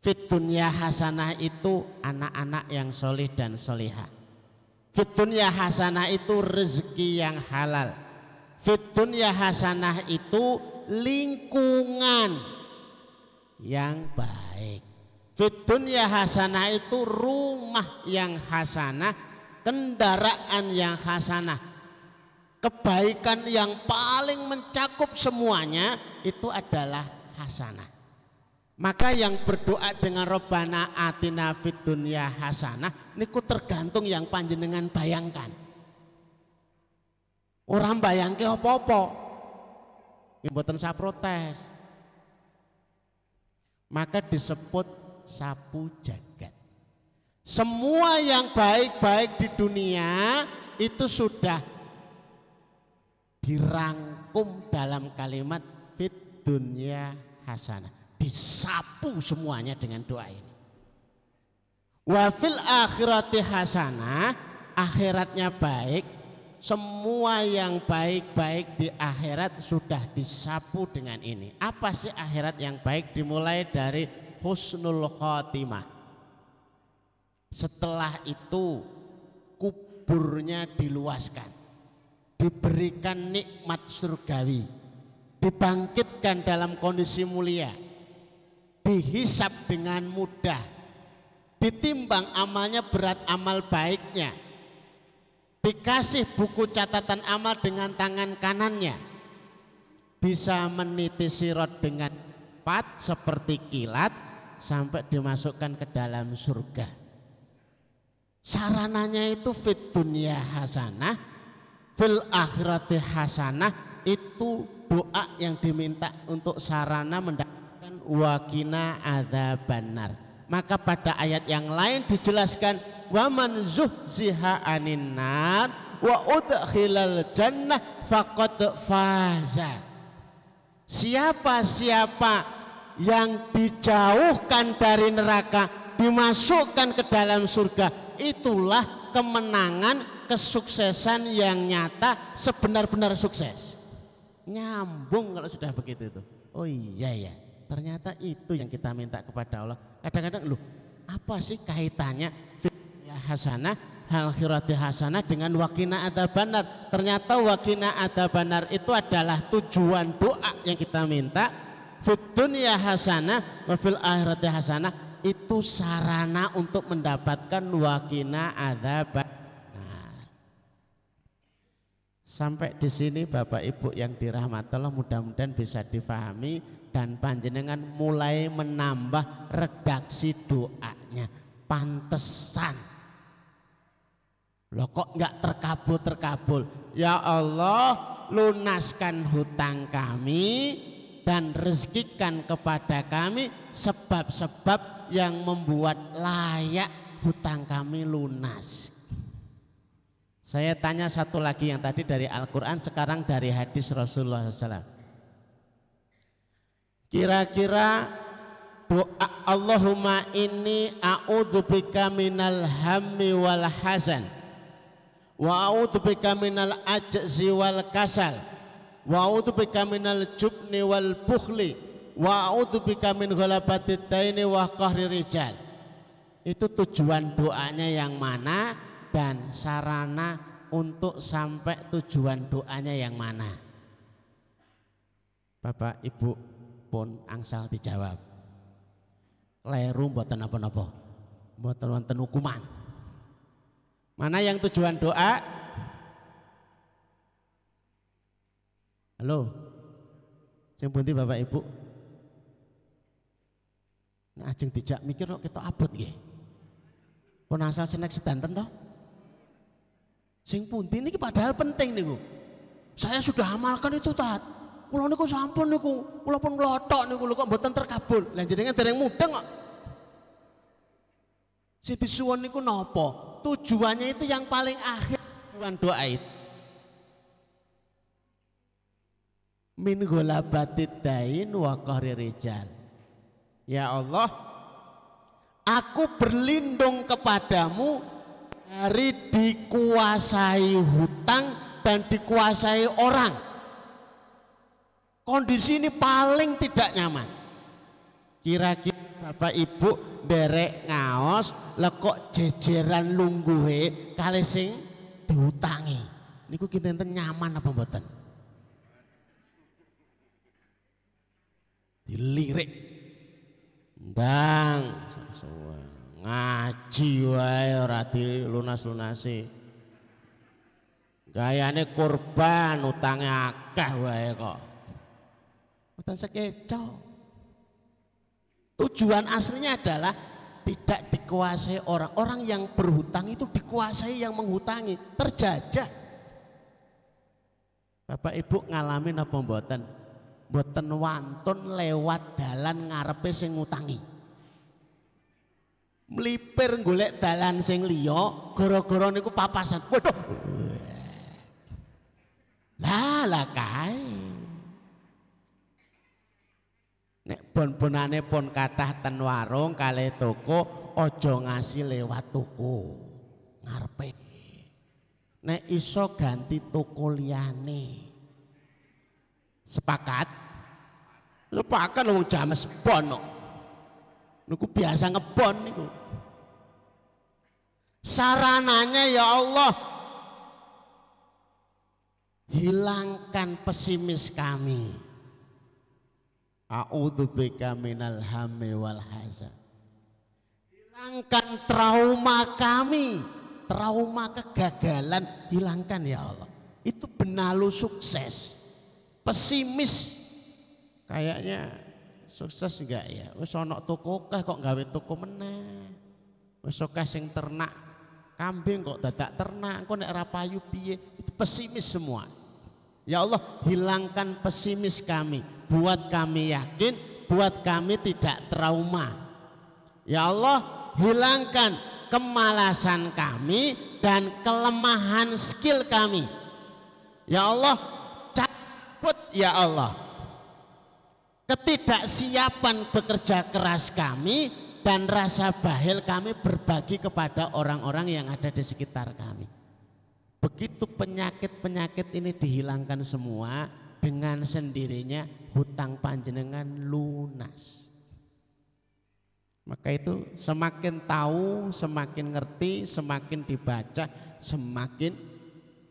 Fit dunya hasanah itu anak-anak yang soleh dan solehah. Fit dunya hasanah itu rezeki yang halal. Fit dunya hasanah itu lingkungan yang baik. Fit dunya hasanah itu rumah yang hasanah, kendaraan yang hasanah. Kebaikan yang paling mencakup semuanya itu adalah hasanah. Maka yang berdoa dengan Rabbana atina fid dunya hasanah niku tergantung yang panjenengan bayangkan. Orang bayangke apa-apa. Mboten sa protes. Maka disebut sapu jagat. Semua yang baik-baik di dunia itu sudah dirangkum dalam kalimat fid dunya hasanah. Disapu semuanya dengan doa ini. Wa fil akhirati hasanah, akhiratnya baik. Semua yang baik-baik di akhirat sudah disapu dengan ini. Apa sih akhirat yang baik? Dimulai dari husnul khotimah. Setelah itu kuburnya diluaskan, diberikan nikmat surgawi, dibangkitkan dalam kondisi mulia, dihisap dengan mudah, ditimbang amalnya berat amal baiknya, dikasih buku catatan amal dengan tangan kanannya, bisa meniti sirat dengan cepat seperti kilat sampai dimasukkan ke dalam surga. Sarananya itu fit dunya hasanah, fil akhirati hasanah. Itu doa yang diminta untuk sarana mendapatkan wa qina adzabannar. Maka pada ayat yang lain dijelaskan wa man zuhziha 'anin nar wa udkhilal jannah faqad faza. Siapa-siapa yang dijauhkan dari neraka, dimasukkan ke dalam surga, itulah kemenangan, kesuksesan yang nyata, sebenar-benar sukses. Nyambung kalau sudah begitu itu. Oh iya ya, ternyata itu yang kita minta kepada Allah. Kadang-kadang loh, apa sih kaitannya fitnya hasanah hal akhirati hasanah dengan waqina adzabannar. Ternyata waqina adzabannar itu adalah tujuan doa yang kita minta. Fid dunya hasanah wa fil akhirati hasanah, itu sarana untuk mendapatkan waqina adzabannar. Sampai di sini Bapak Ibu yang dirahmati Allah, mudah-mudahan bisa difahami dan panjenengan mulai menambah redaksi doanya. Pantesan loh kok enggak terkabul-terkabul. Ya Allah, lunaskan hutang kami dan rezekikan kepada kami sebab-sebab yang membuat layak hutang kami lunas. Saya tanya satu lagi yang tadi dari Al-Quran, sekarang dari hadis Rasulullah SAW. Kira-kira doa Allahumma inni a'udzubika minal hammi wal hazan wa a'udzubika minal ajzi wal kasal wa a'udzubika minal jubni wal bukhli wa a'udzubika min ghalabatid daini wa qahri rijal. Itu tujuan doanya yang mana dan sarana untuk sampai tujuan doanya yang mana? Bapak Ibu pun angsal dijawab. Kleru mboten napa-napa, mboten wonten hukuman. Mana yang tujuan doa? Halo, sing pundi Bapak Ibu? Nah, ajeng dijak mikir kok kita abot nggih. Pun asal senek sedanten toh? Sing pundi niki padahal penting niku. Saya sudah amalkan itu tat. Kula niku sampun niku, kula pun nglothok niku lho kok mboten terkabul. Lah jenengan dereng mudeng kok. Sing disuwun niku napa? Tujuannya itu yang paling akhir tujuan doa itu. Min ghalabatid dain wa qahri rijal. Ya Allah, aku berlindung kepadamu dari dikuasai hutang dan dikuasai orang. Kondisi ini paling tidak nyaman. Kira-kira Bapak Ibu derek ngaos lekok jejeran lungguhe kali sing diutangi. Niku kita enten nyaman apa mboten? Dilirik. Ndang ngaji wae ora dilunas-lunasi. Gayane kurban utange akeh wae kok. Mboten sekeco. Tujuan aslinya adalah tidak dikuasai orang. Orang yang berhutang itu dikuasai yang menghutangi, terjajah. Bapak Ibu ngalamin apa mboten? Mboten wantun lewat dalan ngarepe sing ngutangi. Melipir golek dalan sing liya gara-gara niku papasan. Waduh. Lah kae. Nek bon-bonane pun kathah ten warung kalih toko, aja ngasih lewat toko ngarepe. Nek iso ganti toko liyane. Sepakat? Sepakat wong james bon kok. Niku biasa ngebon niku. Sarananya ya Allah, hilangkan pesimis kami. A'udzubika minal hammi wal hazan. Hilangkan trauma kami, trauma kegagalan, hilangkan ya Allah. Itu benalu sukses. Pesimis kayaknya sukses enggak ya? Wis ana toko kah kok gawe toko meneh. Wis akeh sing ternak kambing kok dadak ternak, kok nek ora payu piye? Itu pesimis semua. Ya Allah, hilangkan pesimis kami, buat kami yakin, buat kami tidak trauma. Ya Allah, hilangkan kemalasan kami dan kelemahan skill kami. Ya Allah, cabut ya Allah ketidaksiapan bekerja keras kami dan rasa bahil kami berbagi kepada orang-orang yang ada di sekitar kami. Begitu penyakit-penyakit ini dihilangkan semua, dengan sendirinya hutang panjenengan lunas. Maka itu semakin tahu, semakin ngerti, semakin dibaca, semakin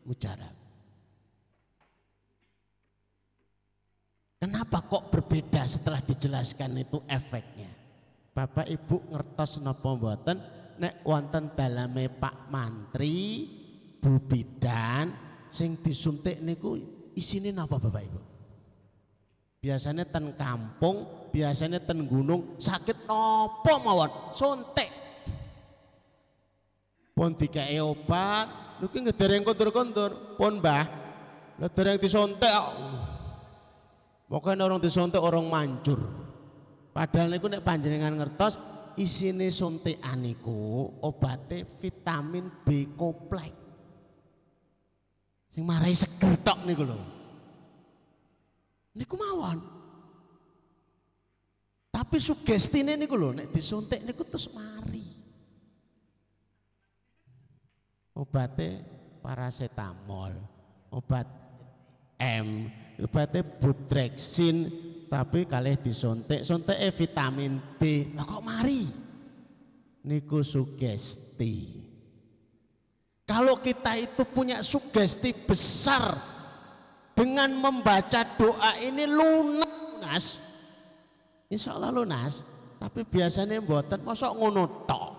mujarab. Kenapa kok berbeda setelah dijelaskan itu efeknya? Bapak Ibu ngertos napa mboten nek wonten daleme Pak Mantri, Bu Bidan sing disuntik niku isine napa Bapak Ibu? Biasanya ten kampung, biasanya ten gunung, sakit nopo mawon, suntik. Pun dikei obat, niki ngedereng kondur-kondur, pun Mbah, ngedereng disuntik. Pokoknya orang disuntik orang manjur. Padahal niku nek panjenengan ngertos isine suntikan niku obate vitamin B kompleks. Sing marai seger tok niku lho. Niku mawon. Tapi sugestine niku lho nek disuntik niku terus mari. Obate paracetamol, obat M, obatnya Butrexin, tapi kalih disuntik, suntiknya vitamin B. Lah kok mari? Niku sugesti. Kalau kita itu punya sugesti besar dengan membaca doa ini lunas, insya Allah lunas. Tapi biasanya mboten, mosok ngono tok.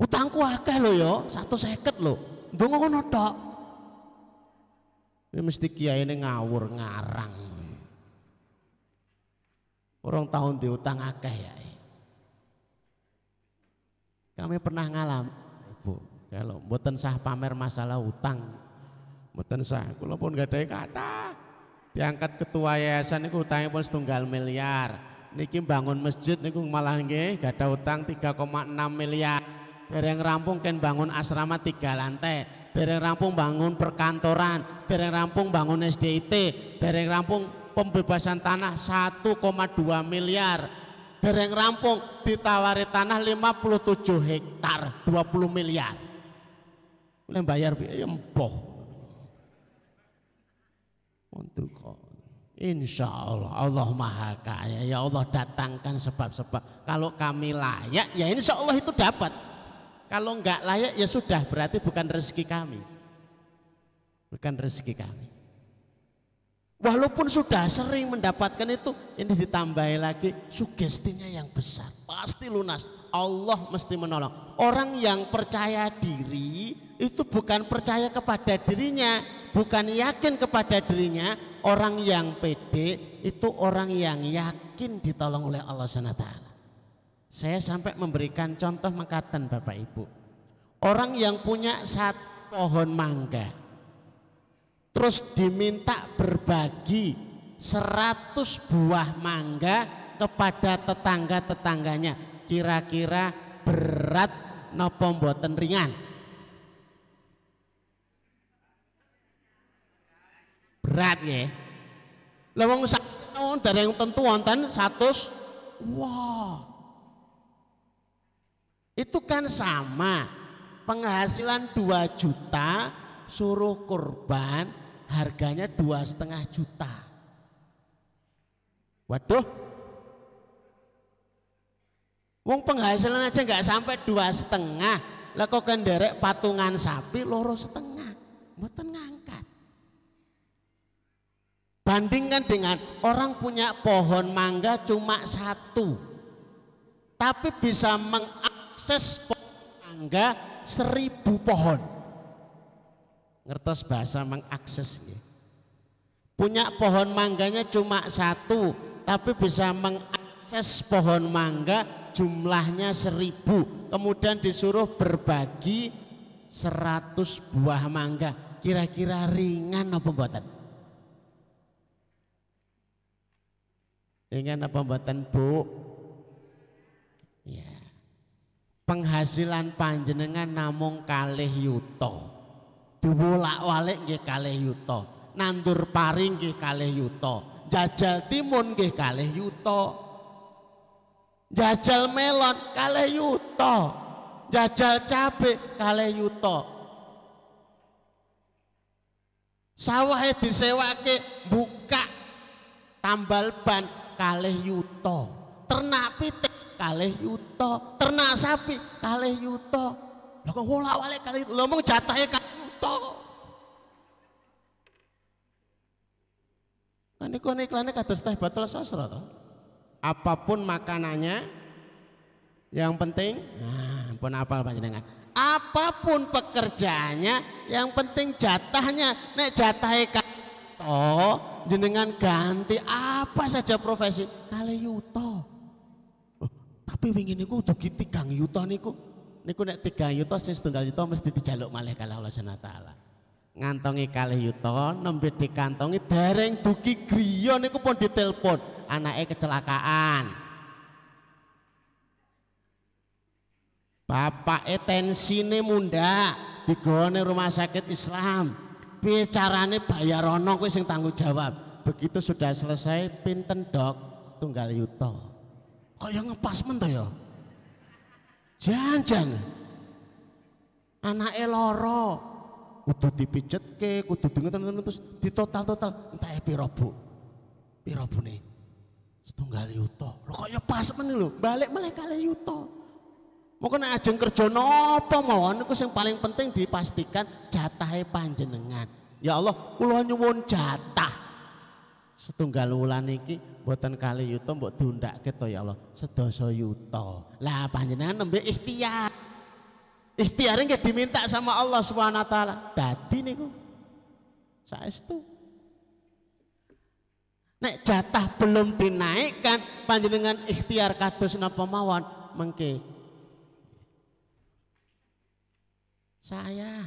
Utangku akeh lho ya, 150 lho. Ndonga ngono tok. Ini mesti kiai ini ngawur ngarang. Orang tahun diutang akeh ya. Kami pernah ngalami, Ibu, kalau mboten sah pamer masalah utang, mboten sah. Kula pun gak ada kata. Diangkat ketua yayasan niku utangnya pun 1,5 miliar. Niki bangun masjid niku malah nggih gak ada utang 3,6 miliar. Dereng rampung ken bangun asrama 3 lantai. Dereng rampung bangun perkantoran, dereng rampung bangun SDIT, dereng rampung pembebasan tanah 1,2 miliar, dereng rampung ditawari tanah 57 hektar 20 miliar. Mulai bayar biaya empoh. Untuk kok. Insya Allah Allah Maha Kaya. Ya Allah datangkan sebab-sebab. Kalau kami layak ya insya Allah itu dapat. Kalau enggak layak ya sudah berarti bukan rezeki kami. Bukan rezeki kami. Walaupun sudah sering mendapatkan itu, ini ditambahi lagi sugestinya yang besar. Pasti lunas. Allah mesti menolong. Orang yang percaya diri itu bukan percaya kepada dirinya, bukan yakin kepada dirinya. Orang yang pede itu orang yang yakin ditolong oleh Allah SWT. Saya sampai memberikan contoh mengatakan Bapak Ibu, orang yang punya 1 pohon mangga terus diminta berbagi 100 buah mangga kepada tetangga-tetangganya, kira-kira berat napa mboten ringan? Berat ya. Lah wong sak dari yang tentu wonten 100. Wah. Itu kan sama, penghasilan 2 juta suruh kurban harganya 2,5 juta. Waduh, wong penghasilan aja nggak sampai 2,5, lah kok kenderek patungan sapi 2,5, mboten ngangkat. Bandingkan dengan orang punya pohon mangga cuma 1, tapi bisa mengakses pohon mangga 1000 pohon. Ngertos bahasa mengakses ya. Punya pohon mangganya cuma 1, tapi bisa mengakses pohon mangga jumlahnya 1000. Kemudian disuruh berbagi 100 buah mangga. Kira-kira ringan apa mboten? Ringan apa mboten, Bu? Ya. Penghasilan panjenengan namung 2 yuta. Diwolak-walik nggih 2 yuta. Nandur pari nggih 2 yuta. Jajal timun nggih 2 yuta. Jajal melon 2 yuta. Jajal cabe 2 yuta. Sawahe disewake buka tambal ban 2 yuta. ternak pitik kalih yuta, ternak sapi kalih yuta. Lha kok wolak-walik kalih lho mung jatahe kalih yuta. Kan niku iklannya kados teh botol sastra toh. Apapun makanannya yang penting pun apal panjenengan. Apapun pekerjaannya yang penting jatahnya. Nek jatahe oh jenengan ganti apa saja profesi kalih yuta. Tapi wingi niku dugi 3 yuta niku nek 3 yuta sing 1 yuta mesti dijaluk malih kalih Allah Subhanahu wa taala. Ngantongi kalih yuta nembe dikantongi dereng dugi griya niku pun ditelepon anake kecelakaan. Bapake tensine mundhak digone rumah sakit Islam. Piye carane bayar ono kuwi sing tanggung jawab. Begitu sudah selesai pinten dok 1 yuta. Kaya ngepas men to ya. Janjan. Anake lara. Kudu dipijetke, kudu dinten terus ditotal-total entah piro Bu. Piro bune? 1 yuta. Lho kaya pas men lho, balik meleh kalih yuta. Moko nek ajeng kerja napa mawon niku sing paling penting dipastikan jatahe panjenengan. Ya Allah, kula nyuwun jatah. 1 wulan iki mboten kalih yuta mbok diundhakke to ya Allah, 10 yuta. Lah panjenengan nembe ikhtiar. Ikhtiarnya nggak diminta sama Allah Subhanahu wa taala. Dadi niku saestu. Nek jatah belum dinaikkan panjenengan ikhtiar kados napa mawon mengke saya.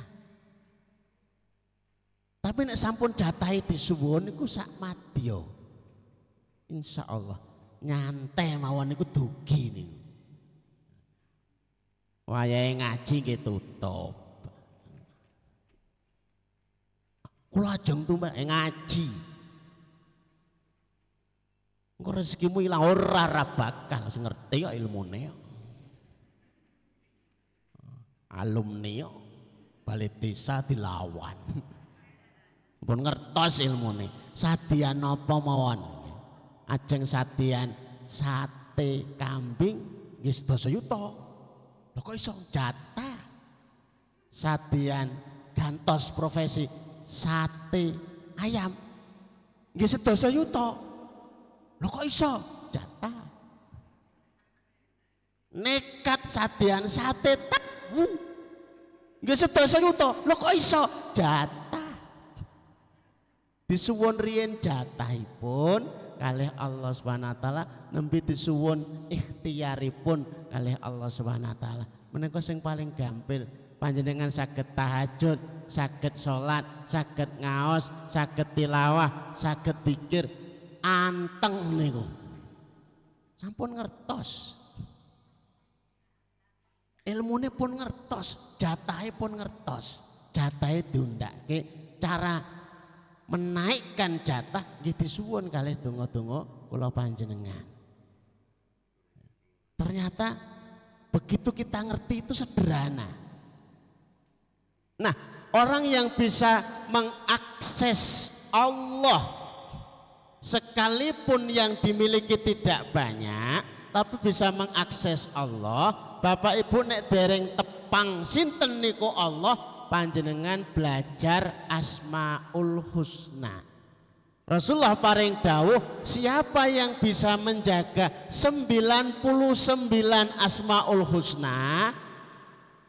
Tapi nek sampun jatahe disuwun niku sak madya. Insyaallah nyantai mawon niku dugi niku. Wayahe ngaji nggih tutup. Kula ajeng tumbak ngaji. Engko rezekimu ilang ora bakal sing ngerti kok ilmune. Alumni balik desa dilawan. Pun ngertos ilmune. Sadian napa mawon? Ajeng sadian sate kambing nggih 10 yuta. Lho kok iso jatah sadian gantos profesi sate ayam nggih 10 yuta. Lho kok iso jatah nekat sadian sate tahu nggih 10 yuta. Lho kok iso jatah disuwun riyen jatahipun kalih Allah Subhanahu wa taala nembe disuwun ikhtiaripun kalih Allah Subhanahu wa taala. Menika sing paling gampil panjenengan saged tahajud, saged salat, saged ngaos, saged tilawah, saged zikir anteng niku. Sampun ngertos. Ilmune pun ngertos, jatahe pun ngertos. Jatahe diundhake cara menaikkan jatah nggih disuwun kalih donga-donga kula panjenengan. Ternyata begitu kita ngerti itu sederhana. Nah, orang yang bisa mengakses Allah sekalipun yang dimiliki tidak banyak tapi bisa mengakses Allah, Bapak Ibu nek dereng tepang sinten niku Allah, panjenengan belajar Asmaul Husna. Rasulullah paring dawuh, siapa yang bisa menjaga 99 Asmaul Husna,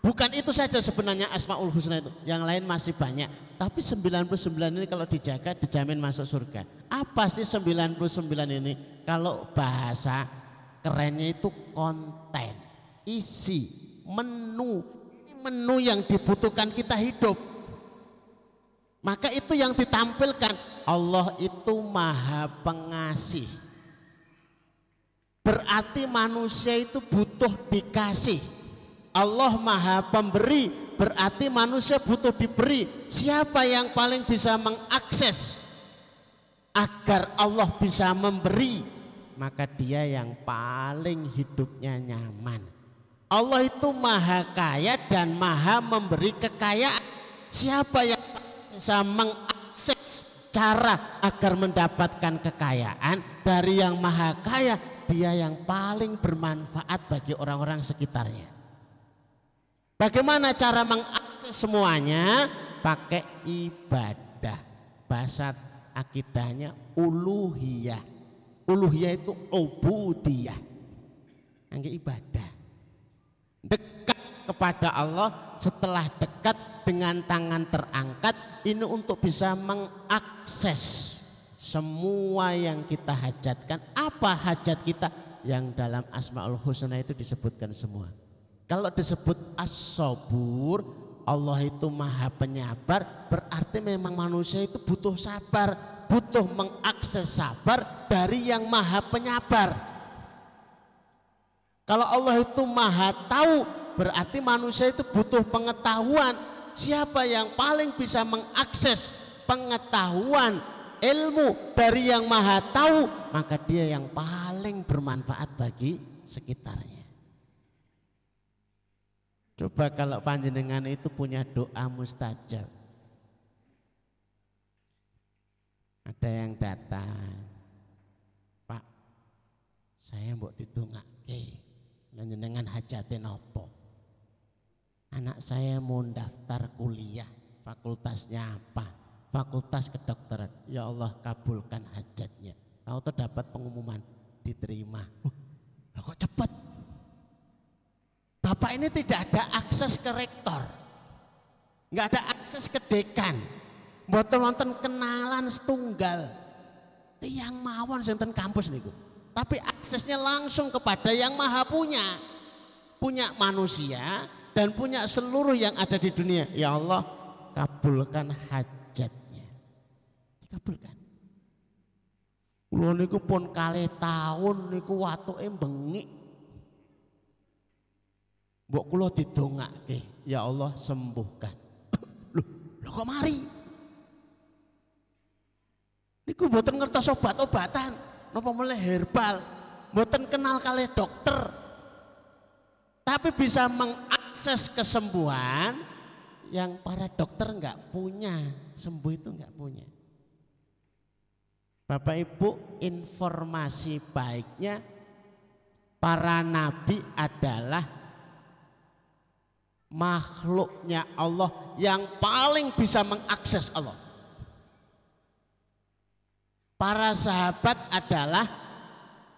bukan itu saja sebenarnya Asmaul Husna itu, yang lain masih banyak, tapi 99 ini kalau dijaga dijamin masuk surga. Apa sih 99 ini? Kalau bahasa kerennya itu konten, isi, menu yang dibutuhkan kita hidup. Maka itu yang ditampilkan. Allah itu maha pengasih. Berarti manusia itu butuh dikasih. Allah maha pemberi, berarti manusia butuh diberi. Siapa yang paling bisa mengakses agar Allah bisa memberi, maka dia yang paling hidupnya nyaman. Allah itu maha kaya dan maha memberi kekayaan. Siapa yang bisa mengakses cara agar mendapatkan kekayaan dari yang maha kaya, dia yang paling bermanfaat bagi orang-orang sekitarnya. Bagaimana cara mengakses semuanya? Pakai ibadah. Bahasa akidahnya uluhiyah. Uluhiyah itu ubudiyah. Angge ibadah. Dekat kepada Allah, setelah dekat dengan tangan terangkat, ini untuk bisa mengakses semua yang kita hajatkan. Apa hajat kita? Yang dalam Asmaul Husna itu disebutkan semua. Kalau disebut as-sabur, Allah itu maha penyabar, berarti memang manusia itu butuh sabar, butuh mengakses sabar dari yang maha penyabar. Kalau Allah itu maha tahu, berarti manusia itu butuh pengetahuan. Siapa yang paling bisa mengakses pengetahuan, ilmu dari yang maha tahu, maka dia yang paling bermanfaat bagi sekitarnya. Coba kalau panjenengan itu punya doa mustajab. Ada yang datang, Pak, saya mbok didongake, panjenengan hajate nopo? Anak saya mau daftar kuliah, fakultasnya apa? Fakultas kedokteran. Ya Allah, kabulkan hajatnya. Tahu terdapat pengumuman diterima. Kok cepat? Bapak ini tidak ada akses ke rektor, nggak ada akses ke dekan, mboten wonten kenalan setunggal tiyang mawon sinten kampus niku. Tapi aksesnya langsung kepada yang maha punya manusia dan punya seluruh yang ada di dunia. Ya Allah, kabulkan hajatnya, dikabulkan. Kulo niku pun kalih taun niku watuke bengik. Mbok kula didongake, ya Allah sembuhkan. Loh kok mari? Niku mboten ngertos obat-obatan, napa mulai herbal, mboten kenal kalih dokter. Tapi bisa mengakses kesembuhan yang para dokter enggak punya, sembuh itu enggak punya. Bapak Ibu, informasi baiknya para nabi adalah makhluknya Allah yang paling bisa mengakses Allah. Para sahabat adalah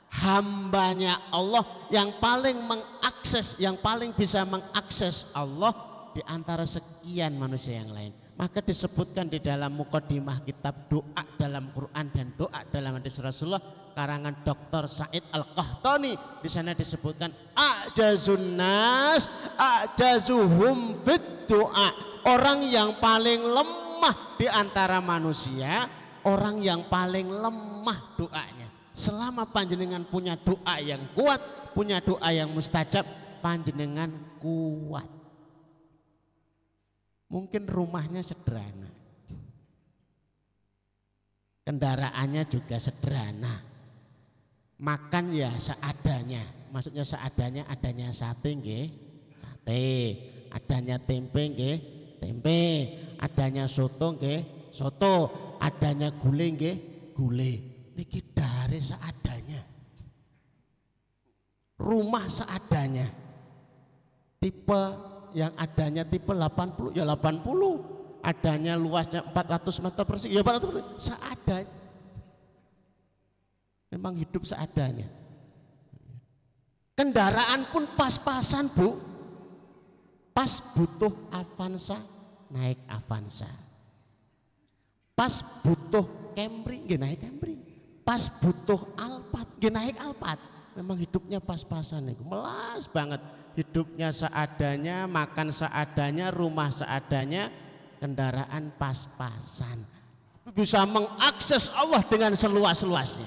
hambanya Allah yang paling mengakses, yang paling bisa mengakses Allah di antara sekian manusia yang lain. Maka disebutkan di dalam mukadimah kitab doa dalam Quran dan doa dalam hadis Rasulullah karangan Dr. Said Al-Qahtani. Di sana disebutkan ajazun nas ajazuhum fit doa. Orang yang paling lemah di antara manusia, orang yang paling lemah doanya. Selama panjenengan punya doa yang kuat, punya doa yang mustajab, panjenengan kuat. Mungkin rumahnya sederhana, kendaraannya juga sederhana, makan ya seadanya. Maksudnya seadanya, adanya sate nggih sate, adanya tempe nggih tempe, adanya soto nggih soto, adanya gulai nggih gulai. Niki dari seadanya. Rumah seadanya. Tipe yang adanya tipe 80 ya 80, adanya luasnya 400 meter persegi ya 400 meter, seadanya. Memang hidup seadanya. Kendaraan pun pas-pasan Bu. Pas butuh Avanza, naik Avanza. Pas butuh Camry, nggih naik Camry. Pas butuh Alphard, nggih naik Alphard. Memang hidupnya pas-pasan niku, melas banget. Hidupnya seadanya, makan seadanya, rumah seadanya, kendaraan pas-pasan. Bisa mengakses Allah dengan seluas-luasnya.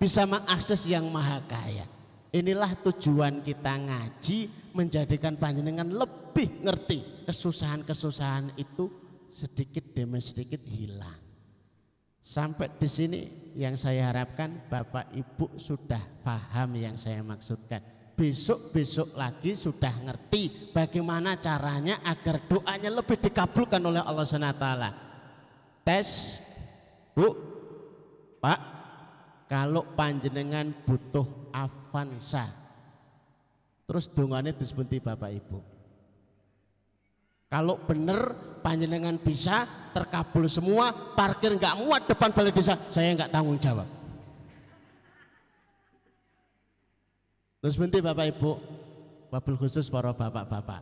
Bisa mengakses yang maha kaya. Inilah tujuan kita ngaji, menjadikan panjenengan lebih ngerti kesusahan-kesusahan itu sedikit demi sedikit hilang. Sampai di sini yang saya harapkan Bapak Ibu sudah paham yang saya maksudkan. Besok-besok lagi sudah ngerti bagaimana caranya agar doanya lebih dikabulkan oleh Allah SWT. Tes, Bu, Pak, kalau panjenengan butuh Avanza, terus dongane disebuti Bapak Ibu. Kalau bener panjenengan bisa terkabul semua, parkir nggak muat depan balai desa, saya nggak tanggung jawab. Terus bunti Bapak Ibu, wabil khusus para bapak-bapak,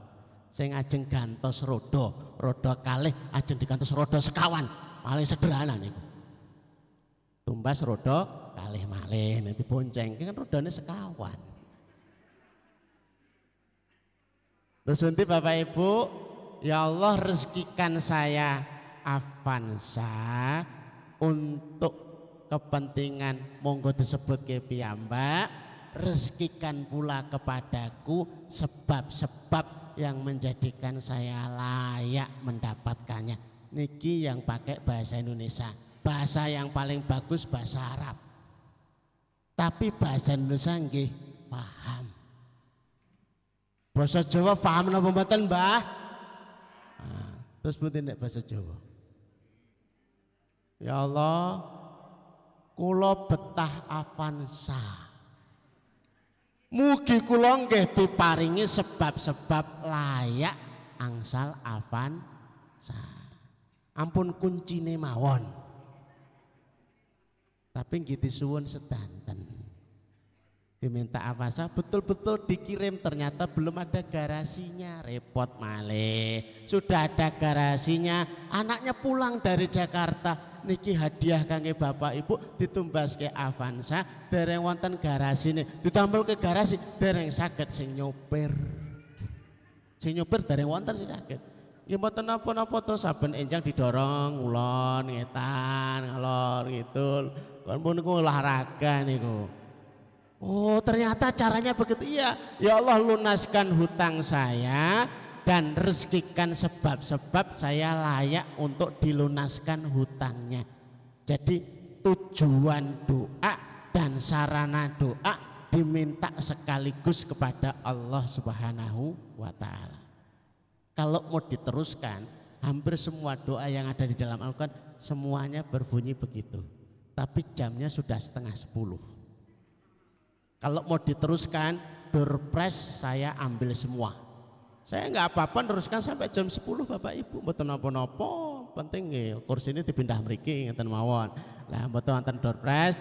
saya ajeng gantos rodo kalih, ajeng digantos rodo sekawan, paling sederhana nih. Tumbas rodo kalih malih, nanti bonceng, kan rodanya sekawan. Terus bunti Bapak Ibu, ya Allah rezekikan saya Avanza untuk kepentingan monggo disebut ke piyambak, rezekikan pula kepadaku sebab-sebab yang menjadikan saya layak mendapatkannya. Niki yang pakai bahasa Indonesia, bahasa yang paling bagus bahasa Arab, tapi bahasa Indonesia nggih paham. Bahasa Jawa paham napa mboten, Mbah? Terus putih nek bahasa Jawa. Ya Allah, kula betah Avanza. Mugi kula nggih diparingi sebab-sebab layak angsal Avanza. Ampun kuncine mawon. Tapi nggih disuwun sedanten. Diminta Avanza, betul-betul dikirim, ternyata belum ada garasinya, repot malih. Sudah ada garasinya, anaknya pulang dari Jakarta, niki hadiah kangge Bapak Ibu ditumbas ke Avanza, dereng wonten garasine, ditampil ke garasi, dereng saged sing nyopir dereng wonten sing saged. Nggih mboten napa-napa to, saben enjang didorong ulon ngetan ngalor ngidul, kon pun niku olahraga niku. Oh ternyata caranya begitu. Iya, ya Allah lunaskan hutang saya dan rezekikan sebab-sebab saya layak untuk dilunaskan hutangnya. Jadi tujuan doa dan sarana doa diminta sekaligus kepada Allah Subhanahu wa Ta'ala. Kalau mau diteruskan, hampir semua doa yang ada di dalam Al-Quran semuanya berbunyi begitu, tapi jamnya sudah 9:30. Kalau mau diteruskan, doorpress saya ambil semua. Saya nggak apa-apa teruskan sampai jam 10 Bapak Ibu, mboten napa-napa. Penting nggih kursi ini dipindah mriki ngeten mawon. Lah mboten wonten doorpress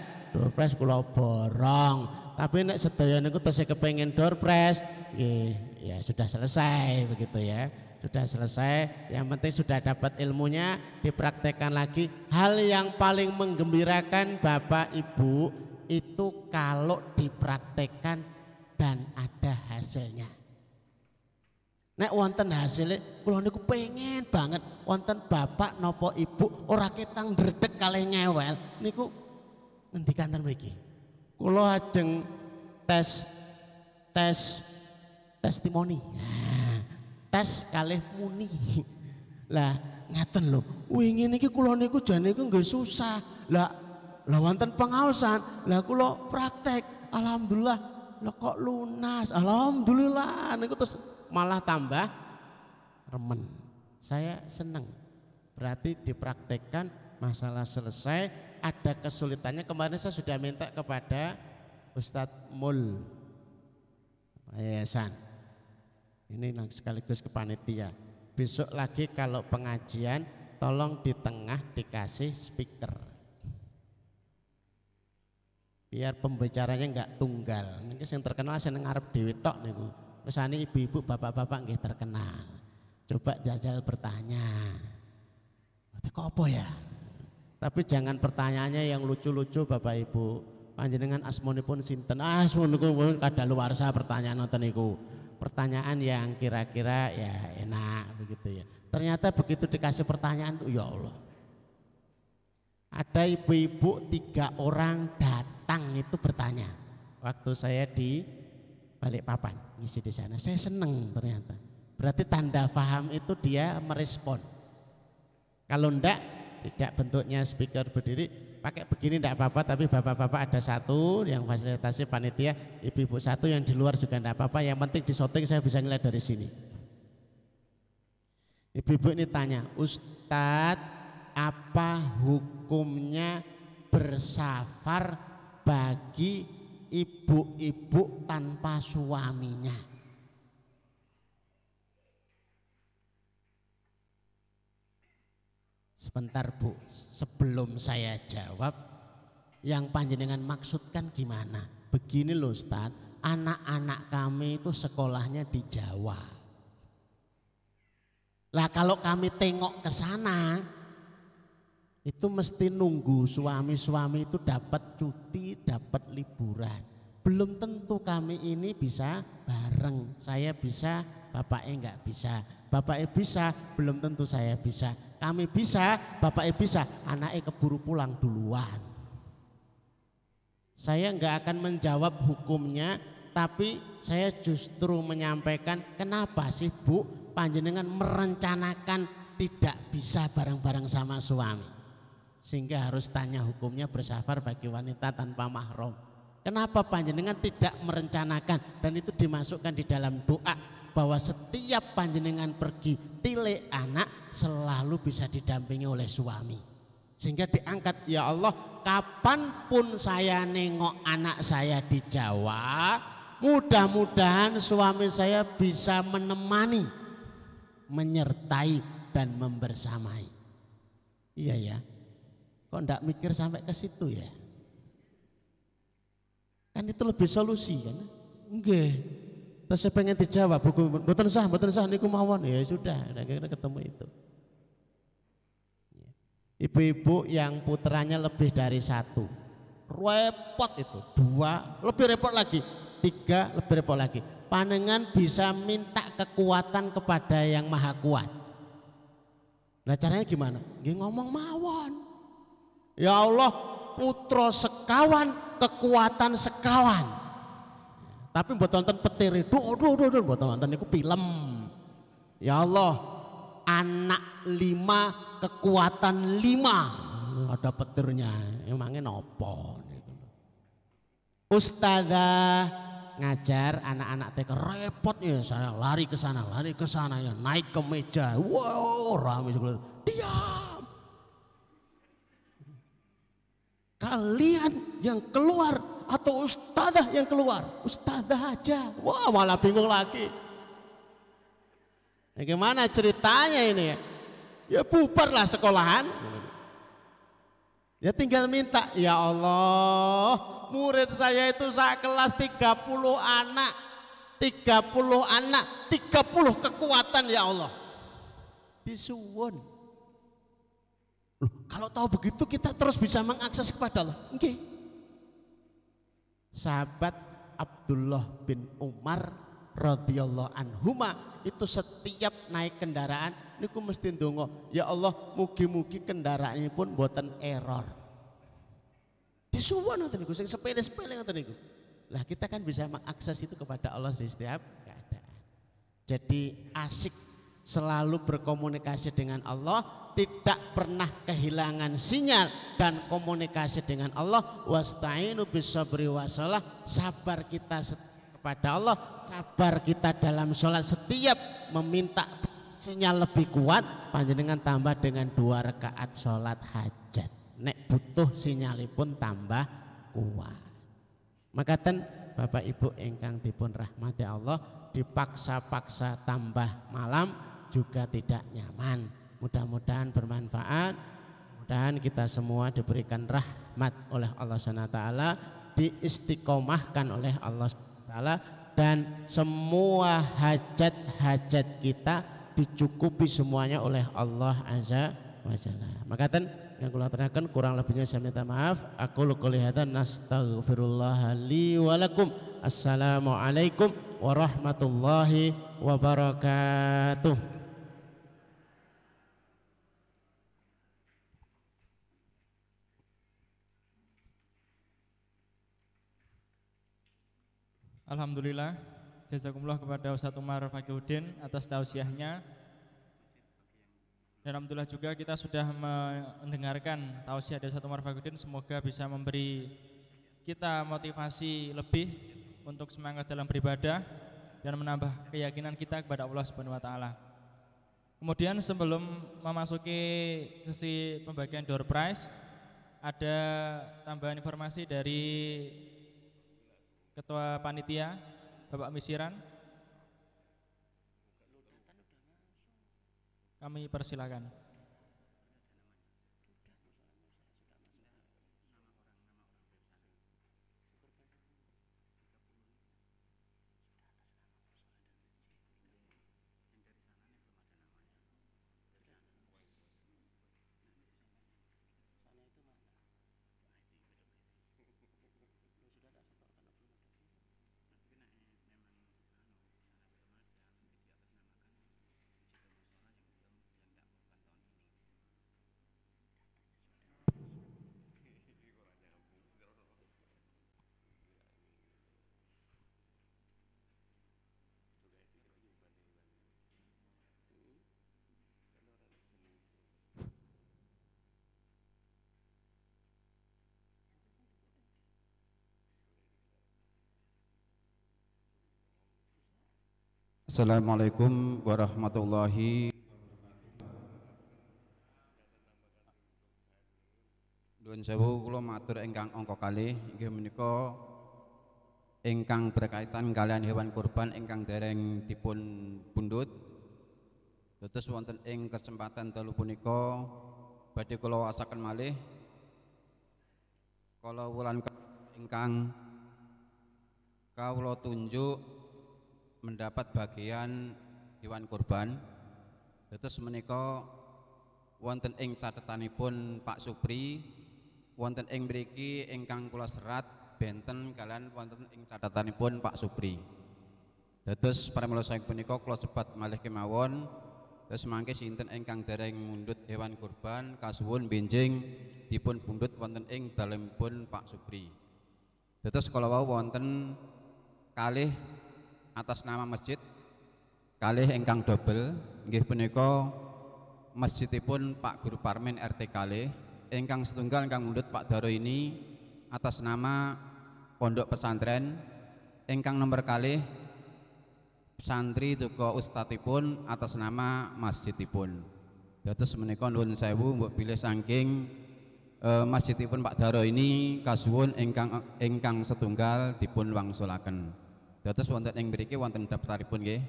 kula borong. Tapi nek sedaya niku tesih kepengin doorpress, nggih ya sudah selesai begitu ya. Sudah selesai, yang penting sudah dapat ilmunya, dipraktekkan lagi. Hal yang paling menggembirakan Bapak Ibu itu kalau dipraktekkan dan ada hasilnya. Nek wonten hasilnya, kula niku pengen banget wonten bapak nopo ibu ora ketang ndredeg kalih ngewel niku ngendikan ten mriki. Kula ajeng tes testimoni. Nah, tes kalih muni. Lah ngaten lho, wingi niki kula niku jane niku nggih susah. Lah wonten pengaosan, lah kula praktek, alhamdulillah, lah kok lunas, alhamdulillah, niku terus malah tambah remen. Saya seneng, berarti dipraktekkan, masalah selesai. Ada kesulitannya, kemarin saya sudah minta kepada Ustadz Mul Yayasan, ini sekaligus ke panitia. Besok lagi kalau pengajian, tolong di tengah dikasih speaker, biar pembicaranya enggak tunggal. Ini yang terkenal saya ngarep dewe tok niku. Kesane ibu-ibu, bapak-bapak nggih terkenal. Coba jajal bertanya. Kok apa ya? Tapi jangan pertanyaannya yang lucu-lucu Bapak Ibu. Panjenengan asmonipun sinten? Asmoniku kadaluwarsa pertanyaan nonton niku. Pertanyaan yang kira-kira ya enak begitu ya. Ternyata begitu dikasih pertanyaan, ya Allah. Ada ibu-ibu 3 orang datang itu bertanya. Waktu saya di Balikpapan ngisi di sana, saya seneng ternyata. Berarti tanda paham itu dia merespon. Kalau tidak bentuknya speaker berdiri, pakai begini tidak apa-apa, tapi bapak-bapak ada satu yang fasilitasi panitia, ibu-ibu satu yang di luar juga tidak apa-apa. Yang penting di syuting saya bisa ngeliat dari sini. Ibu-ibu ini tanya, Ustadz, apa hukumnya bersafar bagi ibu-ibu tanpa suaminya. Sebentar Bu, sebelum saya jawab, yang panjenengan maksudkan gimana? Begini loh Ustaz, anak-anak kami itu sekolahnya di Jawa. Lah kalau kami tengok ke sana, itu mesti nunggu suami-suami itu dapat cuti, dapat liburan. Belum tentu kami ini bisa bareng. Saya bisa, bapaknya enggak bisa. Bapaknya bisa, belum tentu saya bisa. Kami bisa, bapaknya bisa, anaknya keburu pulang duluan. Saya enggak akan menjawab hukumnya, tapi saya justru menyampaikan kenapa sih Bu panjenengan merencanakan tidak bisa bareng-bareng sama suami, sehingga harus tanya hukumnya bersafar bagi wanita tanpa mahram. Kenapa panjenengan tidak merencanakan dan itu dimasukkan di dalam doa bahwa setiap panjenengan pergi tilik anak selalu bisa didampingi oleh suami, sehingga diangkat, ya Allah kapanpun saya nengok anak saya di Jawa, mudah-mudahan suami saya bisa menemani, menyertai dan membersamai. Iya ya, kok enggak mikir sampai ke situ ya? Kan itu lebih solusi kan? Nggih. Terus saya pengen dijawab, mboten sah niku mawon. Ya sudah, kita ketemu itu. Ibu-ibu yang putranya lebih dari satu, repot itu. Dua, lebih repot lagi. Tiga, lebih repot lagi. Panengan bisa minta kekuatan kepada yang maha kuat. Nah caranya gimana? Nggih ngomong mawon. Ya Allah, putra sekawan, kekuatan sekawan. Tapi buat nonton petir itu, buat nonton itu film. Ya Allah, anak 5, kekuatan 5. Ada petirnya, emangnya nopo? Ustazah ngajar anak-anak TK repot ya, saya lari ke sana ya, naik ke meja, wow ramai sekali. Diam. Kalian yang keluar atau ustazah yang keluar? Ustazah aja. Wah malah bingung lagi. Nah, gimana ceritanya ini ya? Ya bubarlah sekolahan. Ya tinggal minta, ya Allah murid saya itu saat kelas 30 anak. 30 kekuatan ya Allah. Disuwun. Kalau tahu begitu kita terus bisa mengakses kepada Allah. Okay. Sahabat Abdullah bin Umar radhiyallahu anhuma itu setiap naik kendaraan niku mesti ndonga, ya Allah mugi-mugi kendaraan ini pun mboten error. Disuwun ngoten niku sing sepele-sepele ngoten niku. Lah kita kan bisa mengakses itu kepada Allah di setiap keadaan. Jadi asik selalu berkomunikasi dengan Allah, tidak pernah kehilangan sinyal dan komunikasi dengan Allah. Wasta'inu bis-sabri wassalah, sabar kita kepada Allah, sabar kita dalam sholat, setiap meminta sinyal lebih kuat panjenengan tambah dengan 2 rakaat sholat hajat, nek butuh sinyalipun tambah kuat. Makaten Bapak Ibu ingkang dipun rahmati Allah, dipaksa-paksa tambah malam juga tidak nyaman. Mudah-mudahan bermanfaat, mudah-mudahan kita semua diberikan rahmat oleh Allah SWT, diistiqomahkan oleh Allah SWT, dan semua hajat-hajat kita dicukupi semuanya oleh Allah Azza wa Jalla. Makaten yang kula aturaken kurang lebihnya saya minta maaf. Aku qouli hadza nastaghfirullah li wa lakum. Assalamualaikum warahmatullahi wabarakatuh. Alhamdulillah, jazakumullah kepada Ustadz Umar Fakihuddin atas tausiahnya. Dan alhamdulillah juga kita sudah mendengarkan tausiah dari Ustadz Umar Fakihuddin. Semoga bisa memberi kita motivasi lebih untuk semangat dalam beribadah dan menambah keyakinan kita kepada Allah Subhanahu wa taala. Kemudian sebelum memasuki sesi pembagian door prize, ada tambahan informasi dari Ketua Panitia Bapak Misiran. Kami persilakan. Assalamualaikum warahmatullahi wabarakatuh. Nuwun sewu, kula matur ingkang angka kalih inggih menika ingkang berkaitan kalian hewan kurban ingkang dereng dipun pundhut. Dados wonten ing kesempatan dalu punika badhe kula wasaken malih kala wulan ingkang kawula tunjuk mendapat bagian hewan kurban. Dados menika wonten ing catetanipun Pak Supri, wonten ing mriki ingkang kula serat benten kalian wonten ing catetanipun Pak Supri. Dados pramila saking punika kula sebat malih kemawon. Terus mangke sinten ingkang dereng mundhut hewan kurban kasuwun benjing dipun pundhut wonten ing dalemipun Pak Supri. Dados kala wau wonten kalih atas nama masjid kalih ingkang dobel inggih punika masjidipun Pak Guru Parmin RT kalih, ingkang setunggal ingkang mundhut Pak Daro ini atas nama Pondok Pesantren, ingkang nomor kalih santri duka ustadipun atas nama masjidipun. Dados menika nuwun sewu mbok bilih saking masjidipun Pak Daro ini kasuwun ingkang setunggal dipun wangsulaken. Dados wonten ing mriki wonten daftaripun nggih.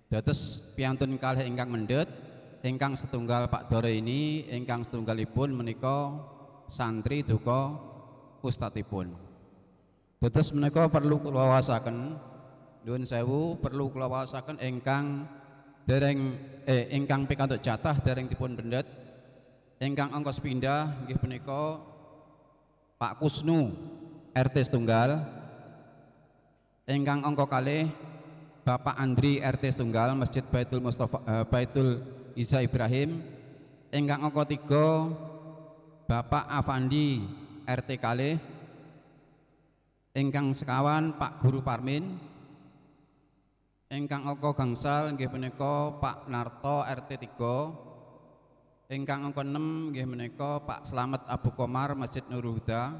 Dados piantun kalih ingkang mendhet ingkang setunggal Pak Doro ini ingkang setunggalipun menika santri duka ustadipun. Dados menika perlu kula wasaken nuwun sewu perlu kula wasaken ingkang dereng ingkang pikantuk jatah dereng dipun pendhet ingkang angka sepindhah nggih punika Pak Kusnu RT setunggal, ingkang angka kalih Bapak Andri RT setunggal Masjid Baitul Mustafa Baitul Iza Ibrahim, ingkang angka 3 Bapak Afandi RT kalih, ingkang sekawan Pak Guru Parmin, ingkang angka gangsal nggih menika Pak Narto RT 3, ingkang angka 6 nggih menika Pak Slamet Abu Komar Masjid Nurul Huda,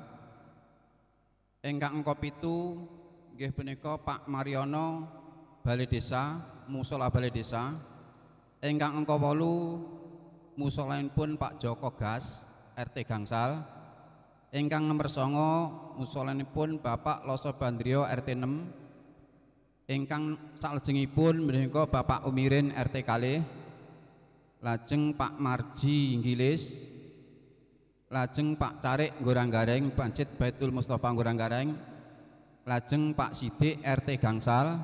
ingkang angka 7 nggih punika Pak Mariono Balai Desa Musola Balai Desa, ingkang angka 8 musolanipun Pak Joko Gas RT gangsal, ingkang nomor 9 musolanipun Bapak Loso Bandrio RT 6, ingkang salajengipun menika Bapak Umirin RT kalih, lajeng Pak Marji Inggilis, lajeng Pak Carik Goranggareng Masjid Baitul Mustafa Goranggareng, lajeng Pak Sidik RT gangsal,